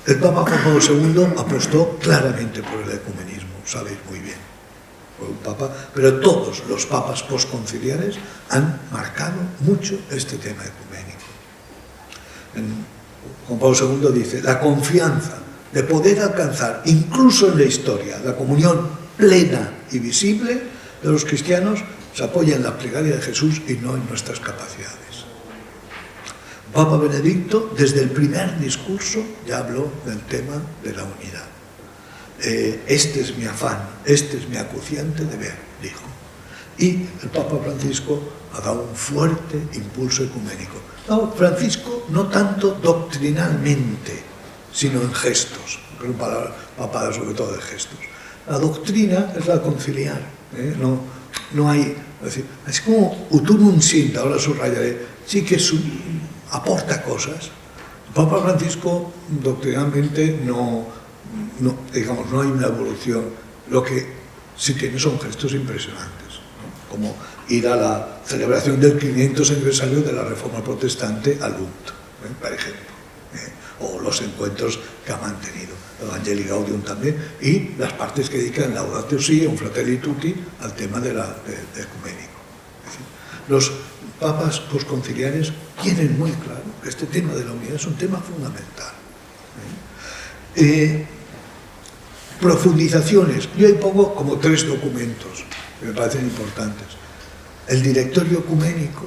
S1: El Papa Juan Pablo II apostó claramente por el ecumenismo, sabéis muy bien. Fue un papa, pero todos los papas postconciliares han marcado mucho este tema ecuménico. Juan Pablo II dice: la confianza de poder alcanzar, incluso en la historia, la comunión plena y visible de los cristianos se apoya en la plegaria de Jesús y no en nuestras capacidades. Papa Benedicto, desde el primer discurso, ya habló del tema de la unidad. Este es mi afán, este es mi acuciante deber, dijo. Y el Papa Francisco ha dado un fuerte impulso ecuménico. No, Francisco no tanto doctrinalmente, sino en gestos, es una palabra papada sobre todo de gestos. La doctrina es la conciliar, no hay, es como utunum sint, ahora subrayaré, sí que aporta cosas. El Papa Francisco doctrinalmente no hay una evolución. Lo que sí tiene son gestos impresionantes, ¿no? Como ir a la celebración del 500 aniversario de la Reforma Protestante a Lund, por ejemplo, o los encuentros que ha mantenido, Evangelii Gaudium también, y las partes que dedican Laudatio Si, un Fratelli Tutti, al tema de ecuménico. Es decir, los papas postconciliares tienen muy claro que este tema de la unidad es un tema fundamental. Profundizaciones. Yo ahí pongo como 3 documentos que me parecen importantes. El Directorio Ecuménico,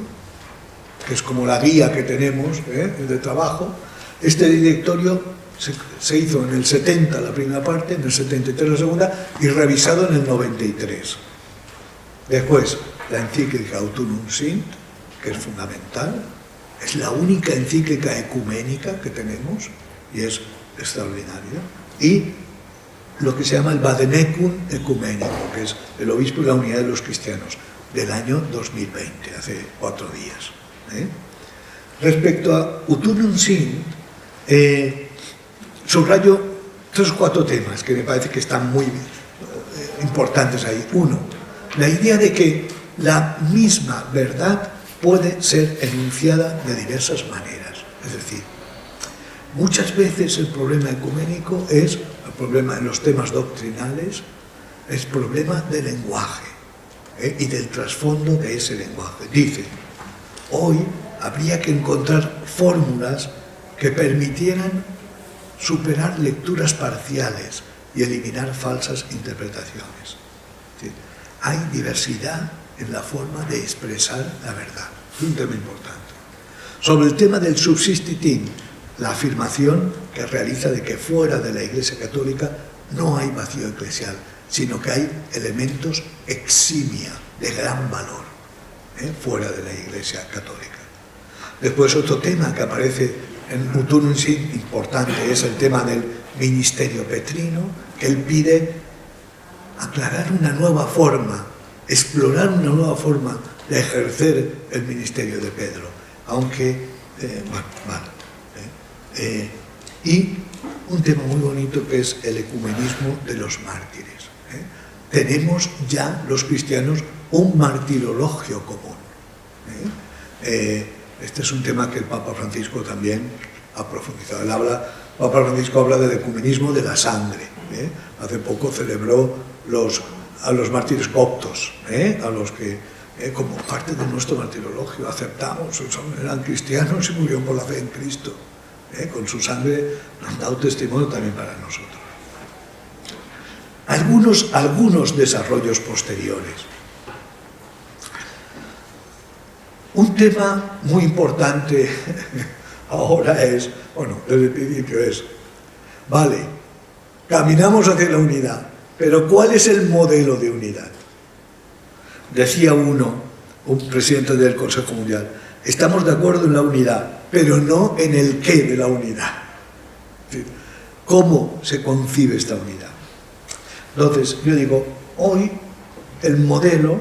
S1: que es como la guía que tenemos de trabajo. Este directorio se hizo en el 70 la primera parte, en el 73 la segunda, y revisado en el 93. Después, la encíclica Autunum Sint, que es fundamental, es la única encíclica ecuménica que tenemos y es extraordinaria. Y lo que se llama el Vademecum Ecuménico, que es el obispo y la unidad de los cristianos, del año 2020, hace 4 días. Respecto a Autunum Sint, subrayo 3 o 4 temas que me parece que están muy importantes ahí. Uno, la idea de que la misma verdad puede ser enunciada de diversas maneras. Es decir, muchas veces el problema ecuménico es el problema en los temas doctrinales, es problema de lenguaje y del trasfondo de ese lenguaje. Dice, hoy habría que encontrar fórmulas que permitieran superar lecturas parciales y eliminar falsas interpretaciones. Es decir, hay diversidad en la forma de expresar la verdad. Es un tema importante. Sobre el tema del subsistitín, la afirmación que realiza de que fuera de la Iglesia Católica no hay vacío eclesial, sino que hay elementos eximia, de gran valor, fuera de la Iglesia Católica. Después otro tema que aparece en Autunum Sint importante es el tema del ministerio petrino, que él pide aclarar una nueva forma, explorar una nueva forma de ejercer el ministerio de Pedro, aunque, y un tema muy bonito que es el ecumenismo de los mártires. Tenemos ya los cristianos un martirologio común. Este es un tema que el Papa Francisco también ha profundizado. El Papa Francisco habla del ecumenismo de la sangre. Hace poco celebró a los mártires coptos, a los que, como parte de nuestro martirologio, aceptamos, eran cristianos y murieron por la fe en Cristo. Con su sangre han dado testimonio también para nosotros. Algunos desarrollos posteriores. Un tema muy importante Ahora es, bueno, desde el principio es, vale, caminamos hacia la unidad, pero ¿cuál es el modelo de unidad? Decía un presidente del Consejo Mundial, estamos de acuerdo en la unidad, pero no en el qué de la unidad. Es decir, ¿cómo se concibe esta unidad? Entonces, yo digo, hoy el modelo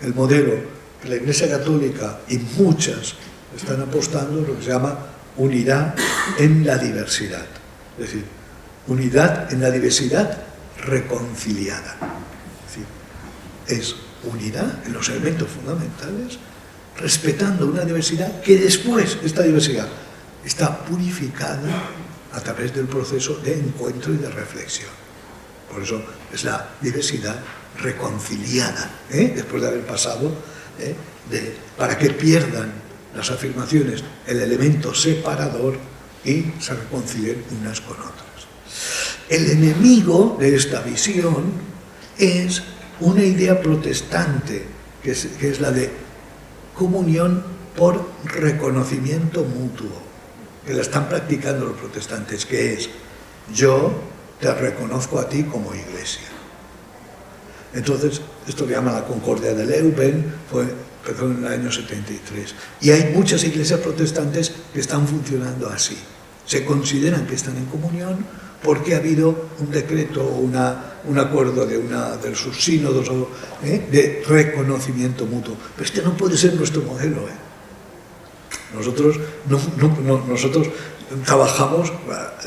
S1: que la Iglesia Católica y muchas están apostando, lo que se llama unidad en la diversidad. Es decir, unidad en la diversidad reconciliada. Es decir, es unidad en los elementos fundamentales, respetando una diversidad que después, esta diversidad, está purificada a través del proceso de encuentro y de reflexión. Por eso es la diversidad reconciliada, después de haber pasado para que pierdan las afirmaciones el elemento separador y se reconcilien unas con otras. El enemigo de esta visión es una idea protestante, que es la de comunión por reconocimiento mutuo, que la están practicando los protestantes, que es yo te reconozco a ti como iglesia. Entonces, esto que llama la Concordia de Leuven, empezó en el año 73. Y hay muchas iglesias protestantes que están funcionando así. Se consideran que están en comunión porque ha habido un decreto o un acuerdo de sus sínodos de reconocimiento mutuo. Pero este no puede ser nuestro modelo. Nosotros trabajamos,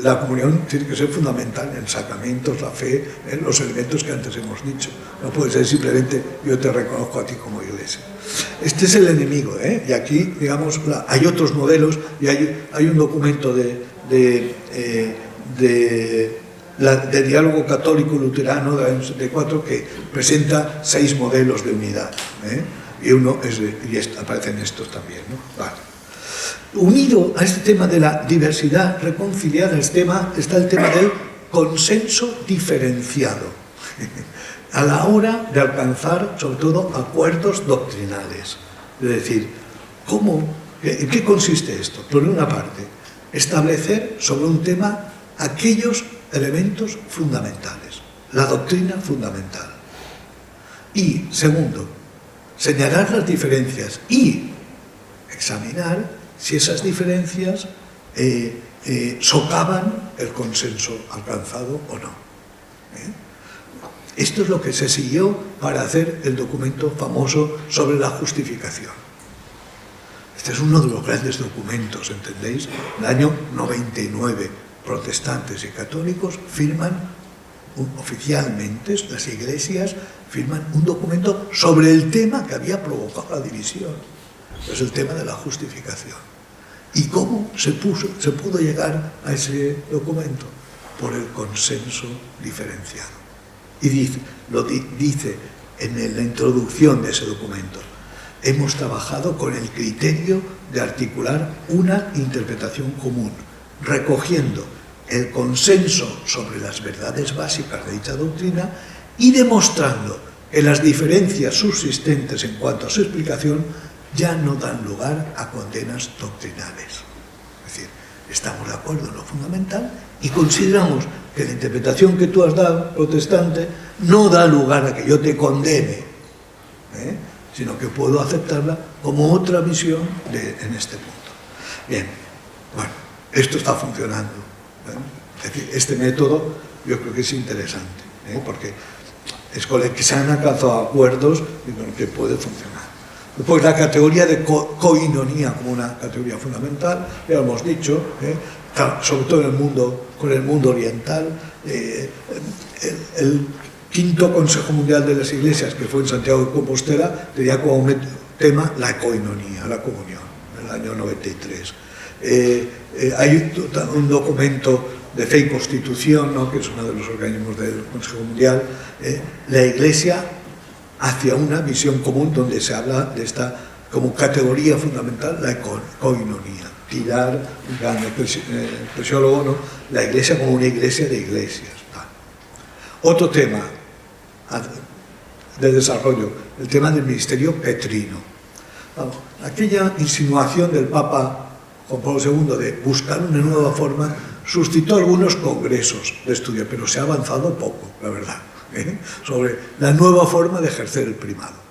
S1: la comunión tiene que ser fundamental en sacramentos, la fe, en los elementos que antes hemos dicho. No puede ser simplemente yo te reconozco a ti como iglesia. Este es el enemigo, y aquí, digamos, hay otros modelos y hay un documento de diálogo católico luterano del año 74 que presenta 6 modelos de unidad, y uno es y aparecen estos también, ¿no? Vale. Unido a este tema de la diversidad reconciliada está el tema del consenso diferenciado, a la hora de alcanzar, sobre todo, acuerdos doctrinales. Es decir, ¿en qué consiste esto? Por una parte, establecer sobre un tema aquellos elementos fundamentales, la doctrina fundamental. Y, segundo, señalar las diferencias y examinar si esas diferencias socavan el consenso alcanzado o no. Esto es lo que se siguió para hacer el documento famoso sobre la justificación. Este es uno de los grandes documentos, ¿entendéis? En el año 99, protestantes y católicos firman oficialmente, las iglesias firman un documento sobre el tema que había provocado la división. Es el tema de la justificación. ¿Y cómo se pudo llegar a ese documento? Por el consenso diferenciado. Y dice en la introducción de ese documento, hemos trabajado con el criterio de articular una interpretación común, recogiendo el consenso sobre las verdades básicas de dicha doctrina y demostrando que las diferencias subsistentes en cuanto a su explicación ya no dan lugar a condenas doctrinales. Es decir, estamos de acuerdo en lo fundamental y consideramos que la interpretación que tú has dado, protestante, no da lugar a que yo te condene, sino que puedo aceptarla como otra visión en este punto. Bien, bueno, esto está funcionando. Es decir, este método yo creo que es interesante, porque es con el que se han alcanzado acuerdos y con el que puede funcionar. Después la categoría de coinonía como una categoría fundamental, ya lo hemos dicho, sobre todo con el mundo oriental. El quinto Consejo Mundial de las Iglesias, que fue en Santiago de Compostela, tenía como tema la coinonía, la comunión, en el año 93. Hay un documento de Fe y Constitución, ¿no?, que es uno de los organismos del Consejo Mundial, la Iglesia hacia una visión común donde se habla de esta como categoría fundamental, la coinonía. Tirar, un gran eclesiólogo, ¿no?, la Iglesia como una iglesia de iglesias. ¿Vale? Otro tema de desarrollo, el tema del ministerio petrino. Vamos, aquella insinuación del Papa Juan Pablo II de buscar una nueva forma, suscitó algunos congresos de estudio, pero se ha avanzado poco, la verdad, sobre la nueva forma de ejercer el primado.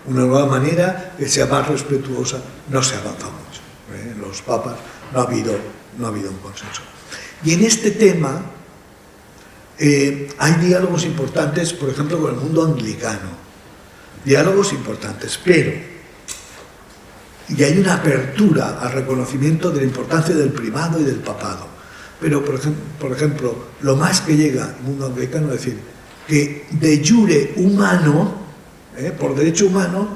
S1: Una nueva manera que sea más respetuosa, no se ha avanzado mucho. Los papas no ha habido un consenso. Y en este tema hay diálogos importantes, por ejemplo, con el mundo anglicano. Diálogos importantes, y hay una apertura al reconocimiento de la importancia del primado y del papado. Pero, por ejemplo, lo más que llega al mundo anglicano es decir que de jure humano, por derecho humano,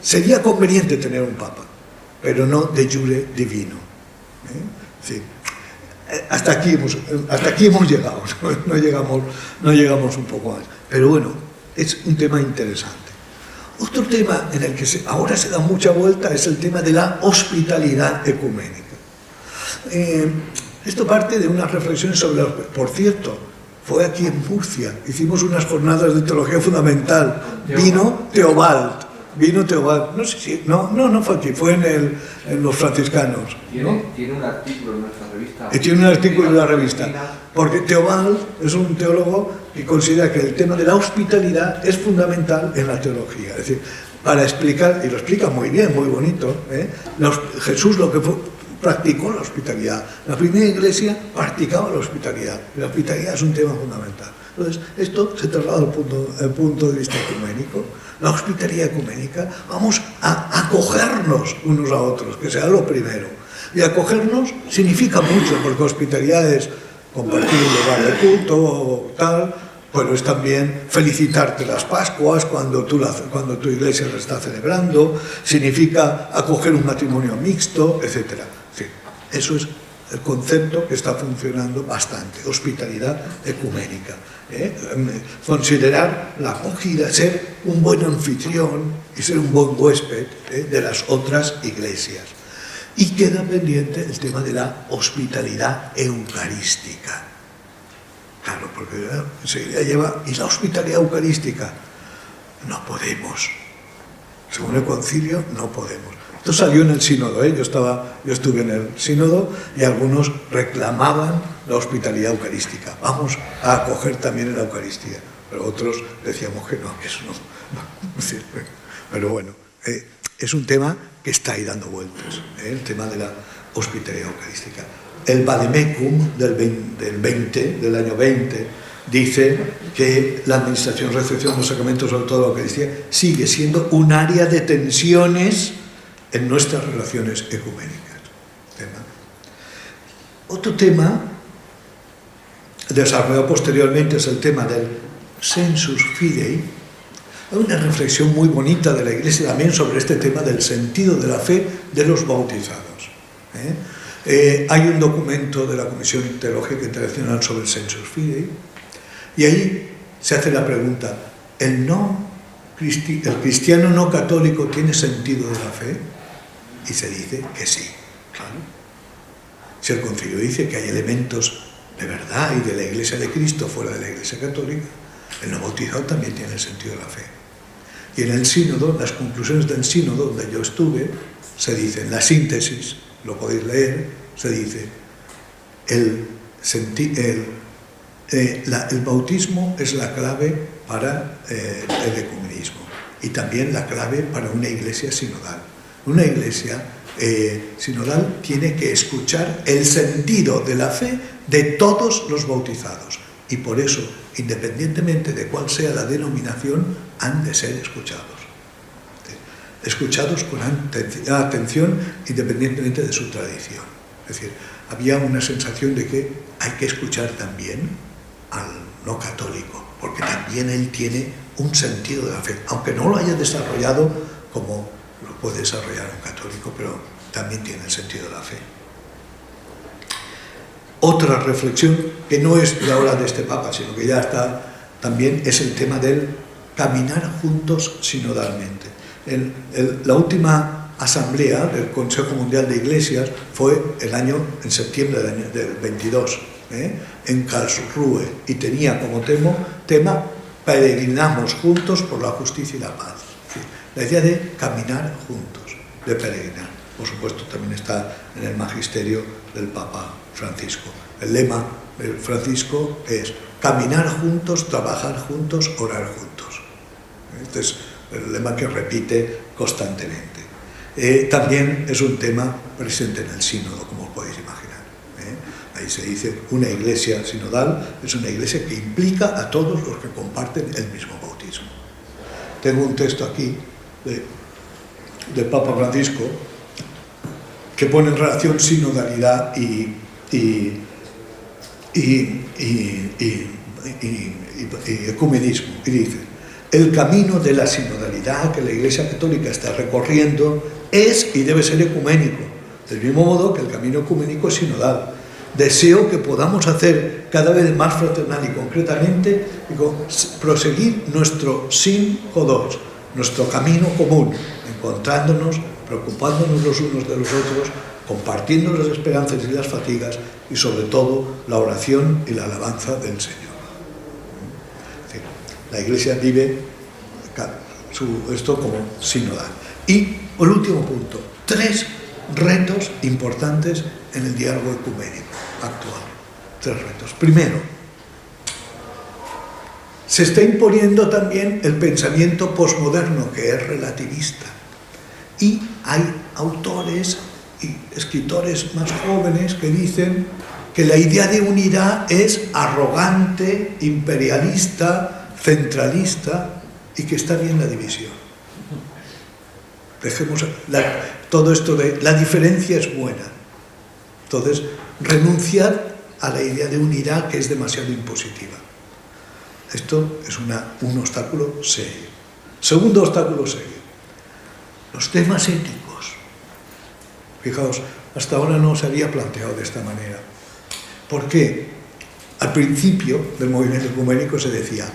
S1: sería conveniente tener un papa, pero no de jure divino. Sí. Hasta aquí hemos llegado, no llegamos un poco más. Pero bueno, es un tema interesante. Otro tema en el que ahora se da mucha vuelta es el tema de la hospitalidad ecuménica. Esto parte de unas reflexiones sobre, por cierto, fue aquí en Murcia, hicimos unas jornadas de teología fundamental, vino Teobald, no sé si, no fue aquí, fue en los franciscanos.
S2: Tiene un artículo en nuestra revista.
S1: Tiene un artículo en la revista, porque Teobald es un teólogo que considera que el tema de la hospitalidad es fundamental en la teología, es decir, para explicar, y lo explica muy bien, muy bonito, Jesús lo que practicó la hospitalidad. La primera iglesia practicaba la hospitalidad. La hospitalidad es un tema fundamental. Entonces, esto se traslada al punto de vista ecuménico. La hospitalidad ecuménica, vamos a acogernos unos a otros, que sea lo primero. Y acogernos significa mucho, porque hospitalidad es compartir un lugar de culto, tal, pero es también felicitarte las Pascuas cuando tu iglesia lo está celebrando, significa acoger un matrimonio mixto, etc. Sí, eso es el concepto que está funcionando bastante, hospitalidad ecuménica. Considerar la acogida, ser un buen anfitrión y ser un buen huésped de las otras iglesias. Y queda pendiente el tema de la hospitalidad eucarística. Claro, porque enseguida lleva... ¿Y la hospitalidad eucarística? No podemos. Según el concilio, no podemos. Esto salió en el sínodo, yo estuve en el sínodo y algunos reclamaban la hospitalidad eucarística. Vamos a acoger también en la Eucaristía. Pero otros decíamos que no, que eso no sirve. Pero bueno, es un tema que está ahí dando vueltas, el tema de la hospitalidad eucarística. El Vademecum del año 20 dice que la administración, recepción de los sacramentos, sobre todo la Eucaristía, sigue siendo un área de tensiones en nuestras relaciones ecuménicas. Otro tema desarrollado posteriormente es el tema del sensus fidei. Hay una reflexión muy bonita de la Iglesia también sobre este tema del sentido de la fe de los bautizados. Hay un documento de la Comisión Teológica Internacional sobre el sensus fidei y ahí se hace la pregunta: ¿el cristiano no católico tiene sentido de la fe? Y se dice que sí, claro. Si el concilio dice que hay elementos de verdad y de la Iglesia de Cristo fuera de la Iglesia católica, el no bautizado también tiene el sentido de la fe. Y en el sínodo, las conclusiones del sínodo donde yo estuve, se dice, en la síntesis, lo podéis leer, se dice, el bautismo es la clave para el ecumenismo y también la clave para una iglesia sinodal. Una iglesia sinodal tiene que escuchar el sentido de la fe de todos los bautizados y por eso, independientemente de cuál sea la denominación, han de ser escuchados. Escuchados con atención independientemente de su tradición. Es decir, había una sensación de que hay que escuchar también al no católico, porque también él tiene un sentido de la fe, aunque no lo haya desarrollado como lo puede desarrollar un católico, pero también tiene el sentido de la fe. Otra reflexión, que no es de ahora de este Papa, sino que ya está también, es el tema del caminar juntos sinodalmente. La última asamblea del Consejo Mundial de Iglesias fue en septiembre del 22, en Karlsruhe, y tenía como tema peregrinamos juntos por la justicia y la paz. La idea de caminar juntos, de peregrinar. por supuesto también está en el magisterio del Papa Francisco. El lema de Francisco es caminar juntos, trabajar juntos, orar juntos. Este es el lema que repite constantemente. También es un tema presente en el sínodo, como os podéis imaginar. Ahí se dice, una iglesia sinodal es una iglesia que implica a todos los que comparten el mismo bautismo. Tengo un texto aquí del Papa Francisco que pone en relación sinodalidad y ecumenismo, y dice: el camino de la sinodalidad que la Iglesia Católica está recorriendo es y debe ser ecuménico, del mismo modo que el camino ecuménico es sinodal. Deseo que podamos hacer cada vez más fraternal y concretamente proseguir nuestro sin jodos, nuestro camino común, encontrándonos, preocupándonos los unos de los otros, compartiendo las esperanzas y las fatigas y sobre todo la oración y la alabanza del Señor. La Iglesia vive esto como sinodal. Y el último punto, 3 retos importantes en el diálogo ecuménico actual. 3 retos. Primero, se está imponiendo también el pensamiento posmoderno, que es relativista. Y hay autores y escritores más jóvenes que dicen que la idea de unidad es arrogante, imperialista, centralista y que está bien la división. Dejemos todo esto de la diferencia es buena. Entonces, renunciar a la idea de unidad que es demasiado impositiva. Esto es un obstáculo serio. Segundo obstáculo serio, los temas éticos. Fijaos, hasta ahora no se había planteado de esta manera. ¿Por qué? Al principio del movimiento ecuménico se decía: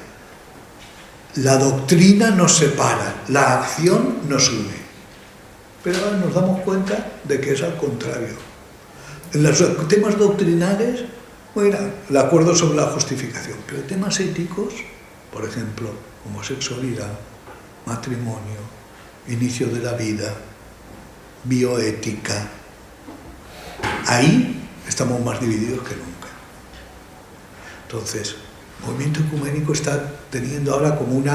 S1: la doctrina nos separa, la acción nos une. Pero ahora nos damos cuenta de que es al contrario. En los temas doctrinales, bueno, el acuerdo sobre la justificación, pero temas éticos, por ejemplo, homosexualidad, matrimonio, inicio de la vida, bioética, ahí estamos más divididos que nunca. Entonces, el movimiento ecuménico está teniendo ahora como es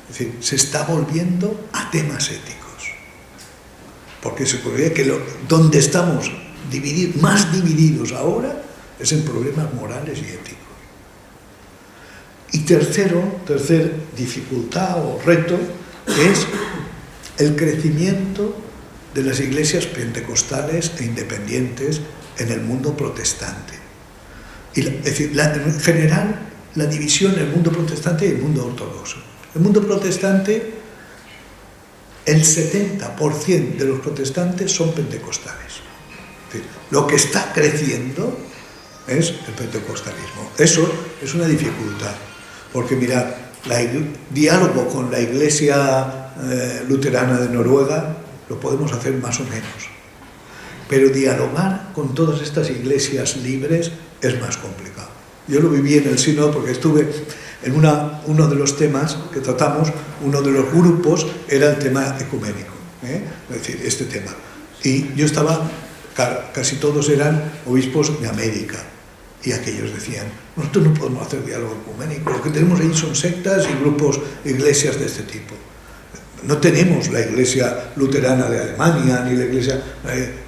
S1: decir, se está volviendo a temas éticos. Porque se ocurriría que donde estamos más divididos ahora es en problemas morales y éticos. Y tercer dificultad o reto es el crecimiento de las iglesias pentecostales e independientes en el mundo protestante. Es decir, en general, la división en el mundo protestante y el mundo ortodoxo. El mundo protestante, el 70% de los protestantes son pentecostales. Es decir, lo que está creciendo es el pentecostalismo. Eso es una dificultad, porque mirad, el diálogo con la Iglesia luterana de Noruega lo podemos hacer más o menos, pero dialogar con todas estas iglesias libres es más complicado. Yo lo viví en el sínodo porque estuve en uno de los temas que tratamos, uno de los grupos era el tema ecuménico, es decir, este tema. Y yo estaba, casi todos eran obispos de América, y aquellos decían: nosotros no podemos hacer diálogo ecuménico, lo que tenemos ahí son sectas y grupos, iglesias de este tipo. No tenemos la iglesia luterana de Alemania, ni la iglesia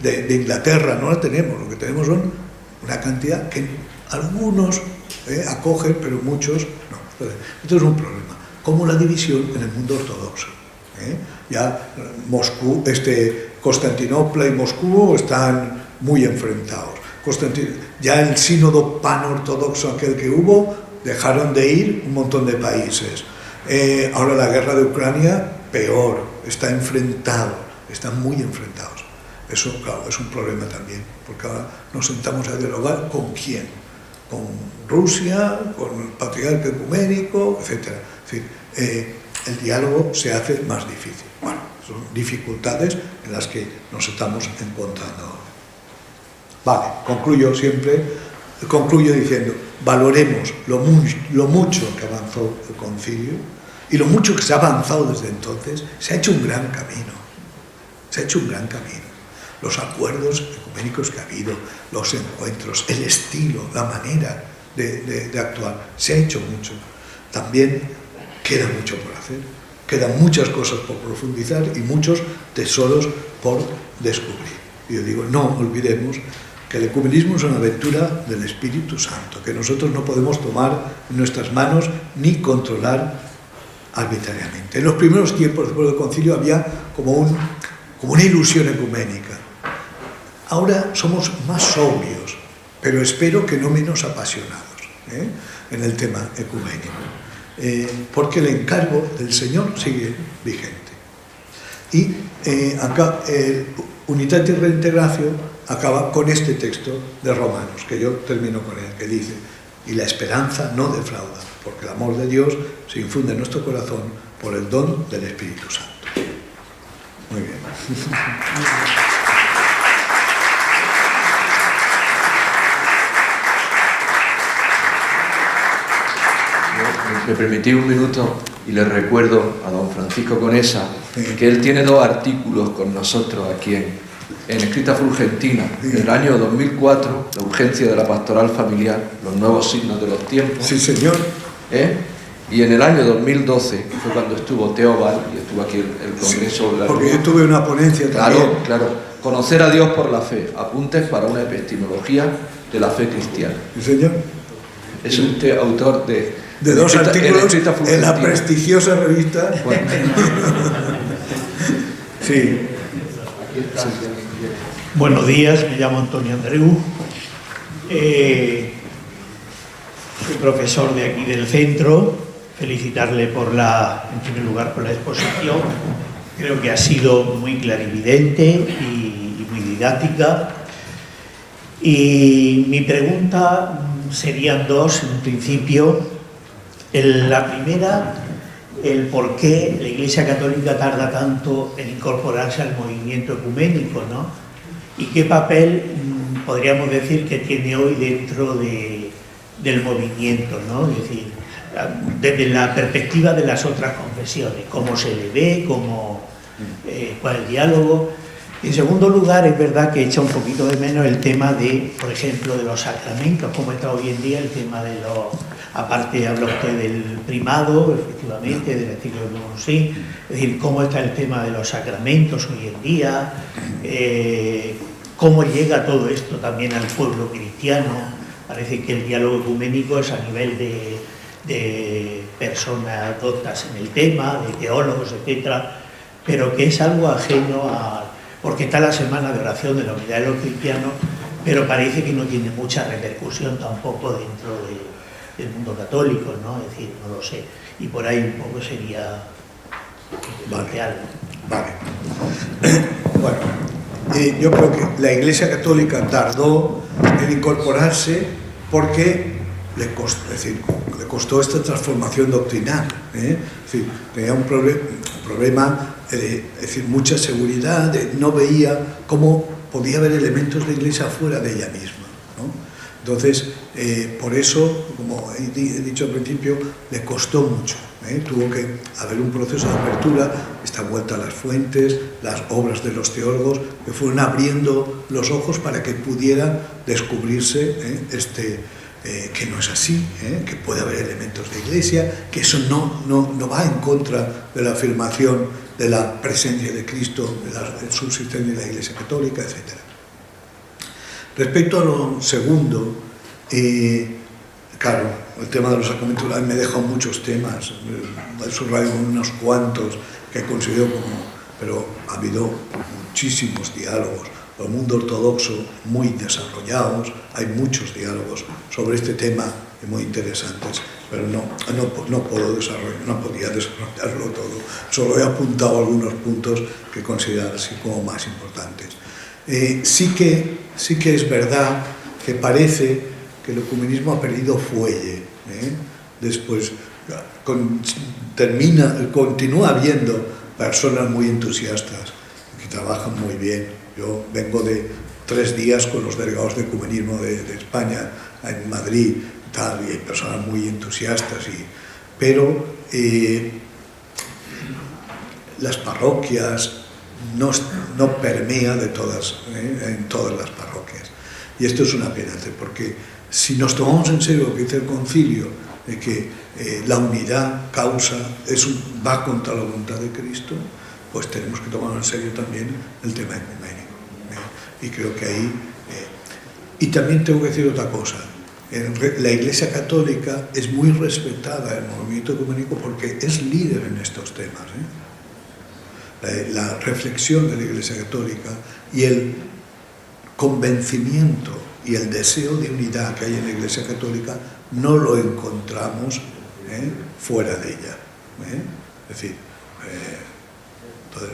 S1: de Inglaterra, no la tenemos, lo que tenemos son una cantidad que algunos acogen, pero muchos no. Esto es un problema, como la división en el mundo ortodoxo. Ya Moscú, Constantinopla y Moscú están muy enfrentados. Ya el sínodo panortodoxo aquel que hubo, dejaron de ir un montón de países. Ahora la guerra de Ucrania, peor, están muy enfrentados. Eso, claro, es un problema también, porque ahora nos sentamos a dialogar ¿con quién? Con Rusia, con el patriarca ecuménico, etc. Es decir, el diálogo se hace más difícil. Bueno, son dificultades en las que nos estamos encontrando ahora. Vale, concluyo diciendo: valoremos lo mucho que avanzó el concilio y lo mucho que se ha avanzado desde entonces. Se ha hecho un gran camino. Se ha hecho un gran camino. Los acuerdos ecuménicos que ha habido, los encuentros, el estilo, la manera de actuar, se ha hecho mucho. También queda mucho por hacer, quedan muchas cosas por profundizar y muchos tesoros por descubrir. Y yo digo, no olvidemos que el ecumenismo es una aventura del Espíritu Santo, que nosotros no podemos tomar en nuestras manos ni controlar arbitrariamente. En los primeros tiempos después del concilio había como una ilusión ecuménica. Ahora somos más sobrios, pero espero que no menos apasionados en el tema ecuménico, porque el encargo del Señor sigue vigente. Y acá, Unitatis Reintegratio acaba con este texto de Romanos, que yo termino con él, que dice: y la esperanza no defrauda, porque el amor de Dios se infunde en nuestro corazón por el don del Espíritu Santo. Muy bien.
S3: Me permití un minuto y le recuerdo a don Francisco Conesa que él tiene 2 artículos con nosotros aquí en Escrita Fulgentina, en el año 2004, la urgencia de la pastoral familiar, los nuevos signos de los tiempos.
S1: Sí, señor.
S3: Y en el año 2012, que fue cuando estuvo Teobald y estuvo aquí el Congreso.
S1: Sí, porque yo tuve una ponencia también.
S3: Claro. Conocer a Dios por la fe, apuntes para una epistemología de la fe cristiana.
S1: Sí, señor.
S3: Es usted autor de
S1: 2 artículos en la prestigiosa revista.
S3: Bueno.
S1: Sí.
S4: Buenos días, me llamo Antonio Andreu, soy profesor de aquí del centro. Felicitarle en primer lugar por la exposición, creo que ha sido muy clarividente y muy didáctica. Y mi pregunta serían 2 en principio. La primera, el por qué la Iglesia Católica tarda tanto en incorporarse al movimiento ecuménico, ¿no? Y qué papel podríamos decir que tiene hoy dentro del movimiento, ¿no? Es decir, desde la perspectiva de las otras confesiones, cómo se le ve, cuál es el diálogo. En segundo lugar, es verdad que echa un poquito de menos el tema de, por ejemplo, de los sacramentos, como está hoy en día el tema de aparte habla usted del primado, efectivamente, del encíclica Lumen Sí, es decir, cómo está el tema de los sacramentos hoy en día, cómo llega todo esto también al pueblo cristiano. Parece que el diálogo ecuménico es a nivel de personas doctas en el tema, de teólogos, etcétera, pero que es algo ajeno porque está la semana de oración de la unidad de los cristianos, pero parece que no tiene mucha repercusión tampoco dentro del mundo católico, ¿no? Es decir, no lo sé. Y por ahí un poco sería
S1: Vale. Bueno, yo creo que la Iglesia Católica tardó en incorporarse porque le costó esta transformación doctrinal. Es decir, tenía un problema es decir, mucha seguridad, no veía cómo podía haber elementos de Iglesia fuera de ella misma, ¿no? Entonces, por eso, como he dicho al principio, le costó mucho. Tuvo que haber un proceso de apertura, esta vuelta a las fuentes, las obras de los teólogos, que fueron abriendo los ojos para que pudiera descubrirse que no es así, que puede haber elementos de Iglesia, que eso no va en contra de la afirmación de la presencia de Cristo, de la subsistencia de la Iglesia Católica, etc. Respecto a lo segundo, claro, el tema de los sacramentos me dejado muchos temas, he subrayado unos cuantos que considero pero ha habido muchísimos diálogos. El mundo ortodoxo muy desarrollados, hay muchos diálogos sobre este tema muy interesantes, pero no podía desarrollarlo todo. Solo he apuntado algunos puntos que considero así como más importantes. Sí que es verdad que parece que el ecumenismo ha perdido fuelle. Después continúa habiendo personas muy entusiastas que trabajan muy bien. Yo vengo de 3 días con los delegados de ecumenismo de España en Madrid, y hay personas muy entusiastas, pero las parroquias no permea en todas las parroquias. Y esto es una pena, porque si nos tomamos en serio lo que dice el concilio, de que la unidad va contra la voluntad de Cristo, pues tenemos que tomar en serio también el tema ecuménico. Y creo que ahí... y también tengo que decir otra cosa. La Iglesia Católica es muy respetada en el movimiento ecuménico porque es líder en estos temas. La reflexión de la Iglesia Católica y el convencimiento y el deseo de unidad que hay en la Iglesia Católica no lo encontramos fuera de ella. Es decir,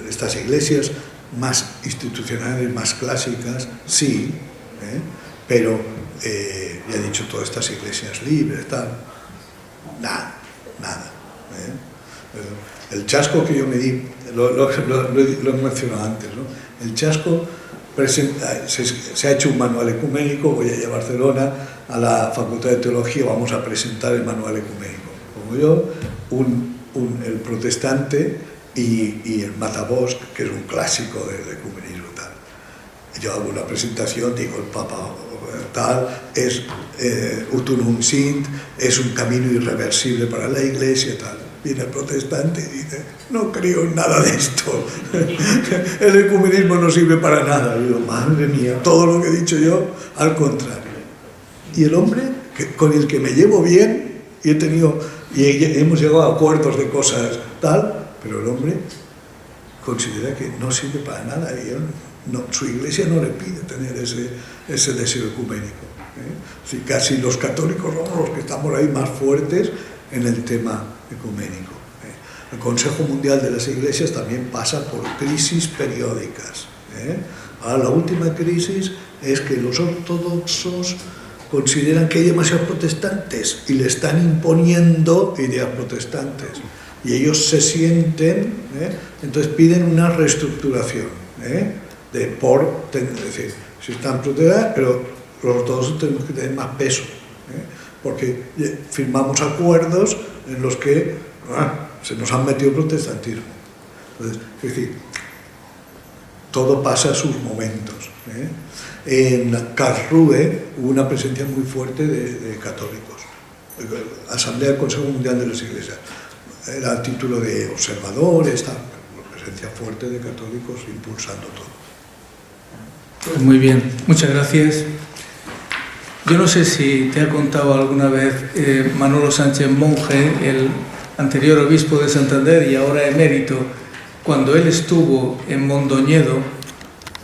S1: estas iglesias más institucionales, más clásicas, sí, pero ya he dicho, todas estas iglesias libres, tal, nada. El chasco que yo me di, lo he mencionado antes, ¿no? El chasco se ha hecho un manual ecuménico. Voy a ir a Barcelona a la Facultad de Teología, vamos a presentar el manual ecuménico. Como yo, el protestante y el Matabosc, que es un clásico del ecumenismo, tal. Yo hago una presentación, digo, el Papa tal es Utunum Sint, es un camino irreversible para la Iglesia, tal. Viene el protestante y dice, no creo en nada de esto, el ecumenismo no sirve para nada. Y digo, madre mía, todo lo que he dicho yo, al contrario. Y el hombre con el que me llevo bien, y hemos llegado a acuerdos de cosas tal, pero el hombre considera que no sirve para nada, y su iglesia no le pide tener ese deseo ecuménico. Si casi los católicos somos los que estamos ahí más fuertes en el tema ecuménico. El Consejo Mundial de las Iglesias también pasa por crisis periódicas. Ahora, la última crisis es que los ortodoxos consideran que hay demasiados protestantes y le están imponiendo ideas protestantes. Y ellos se sienten, entonces piden una reestructuración. Es decir, si están protestantes, pero los ortodoxos tenemos que tener más peso. Porque firmamos acuerdos en los que se nos han metido protestantismo. Entonces, es decir, todo pasa a sus momentos. En Karlsruhe hubo una presencia muy fuerte de católicos. Asamblea del Consejo Mundial de las Iglesias. Era el título de observadores, una presencia fuerte de católicos impulsando todo.
S5: Muy bien, muchas gracias. Yo no sé si te ha contado alguna vez Manolo Sánchez Monje, el anterior obispo de Santander y ahora emérito, cuando él estuvo en Mondoñedo,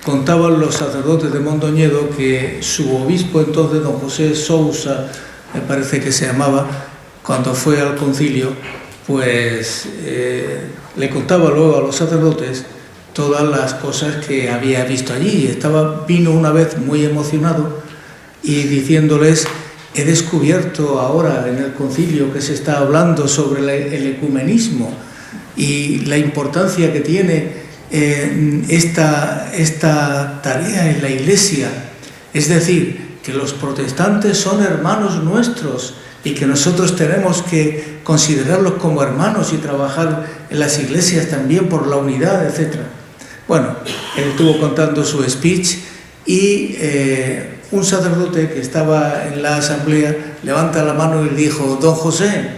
S5: contaban los sacerdotes de Mondoñedo que su obispo entonces, don José Sousa, me parece que se llamaba, cuando fue al concilio, pues le contaba luego a los sacerdotes todas las cosas que había visto allí. Vino una vez muy emocionado y diciéndoles, he descubierto ahora en el concilio que se está hablando sobre el ecumenismo y la importancia que tiene esta tarea en la Iglesia. Es decir, que los protestantes son hermanos nuestros y que nosotros tenemos que considerarlos como hermanos y trabajar en las iglesias también por la unidad, etc. Bueno, él estuvo contando su speech y un sacerdote que estaba en la asamblea levanta la mano y dijo, don José,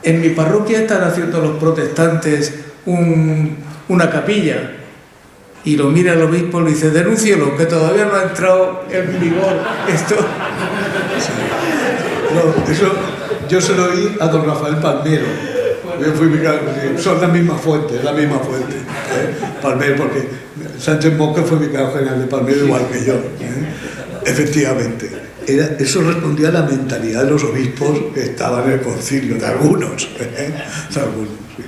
S5: en mi parroquia están haciendo los protestantes una capilla. Y lo mira el obispo y le dice, denúncielo, que todavía no ha entrado en vigor esto.
S1: No, eso yo se lo oí a don Rafael Palmero. Yo fui son la misma fuente, Palmero, porque Sánchez Monje fue vicario general de Palmero igual que yo. Efectivamente, eso respondía a la mentalidad de los obispos que estaban en el concilio, de algunos.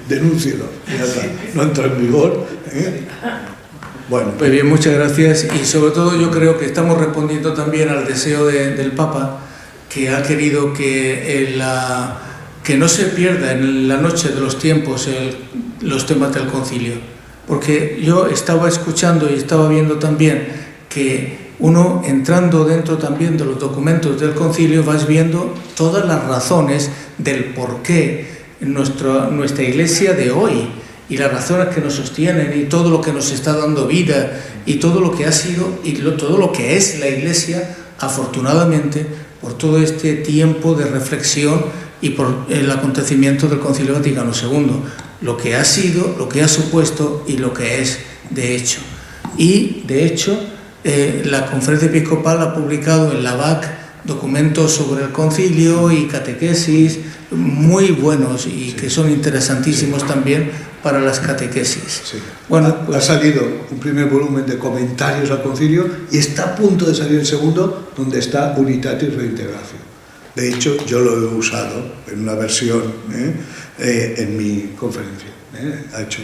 S1: Denúncielo, ya está, no entra en vigor. Bueno.
S5: Pues bien, muchas gracias, y sobre todo yo creo que estamos respondiendo también al deseo del Papa, que ha querido que no se pierda en la noche de los tiempos los temas del concilio, porque yo estaba escuchando y estaba viendo también que uno, entrando dentro también de los documentos del concilio, vas viendo todas las razones del por qué nuestra iglesia de hoy y las razones que nos sostienen y todo lo que nos está dando vida y todo lo que ha sido y todo lo que es la Iglesia, afortunadamente, por todo este tiempo de reflexión y por el acontecimiento del Concilio Vaticano II, lo que ha sido, lo que ha supuesto y lo que es de hecho. Y de hecho, la Conferencia Episcopal ha publicado en la BAC documentos sobre el concilio y catequesis muy buenos y que son interesantísimos también para las catequesis.
S1: Sí.
S5: Bueno, pues,
S1: ha salido un primer volumen de comentarios al concilio y está a punto de salir el segundo, donde está Unitatis Reintegratio. De hecho, yo lo he usado en una versión en mi conferencia. Ha hecho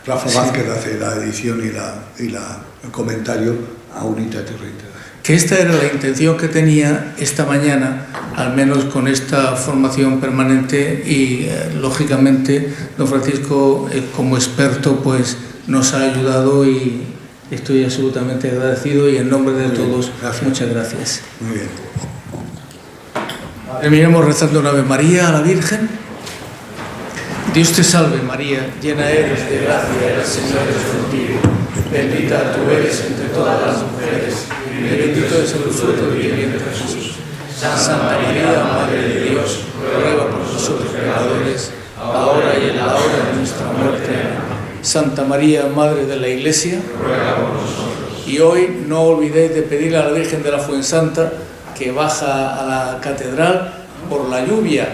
S1: Rafa Vázquez, hace la edición y el comentario a Unitatis Reintegratio.
S5: Que esta era la intención que tenía esta mañana, al menos con esta formación permanente y, lógicamente, don Francisco, como experto, pues nos ha ayudado y estoy absolutamente agradecido y en nombre de todos, muchas gracias.
S1: Muy bien.
S5: Terminemos rezando una Ave María a la Virgen. Dios te salve María, llena eres de gracia, el Señor es contigo. Bendita tú eres entre todas las mujeres, y bendito es el fruto de tu vientre Jesús. Santa María, Madre de Dios, ruega por nosotros pecadores, ahora y en la hora de nuestra muerte. Santa María, Madre de la Iglesia, ruega por nosotros. Y hoy no olvidéis de pedirle a la Virgen de la Fuensanta que baja a la catedral por la lluvia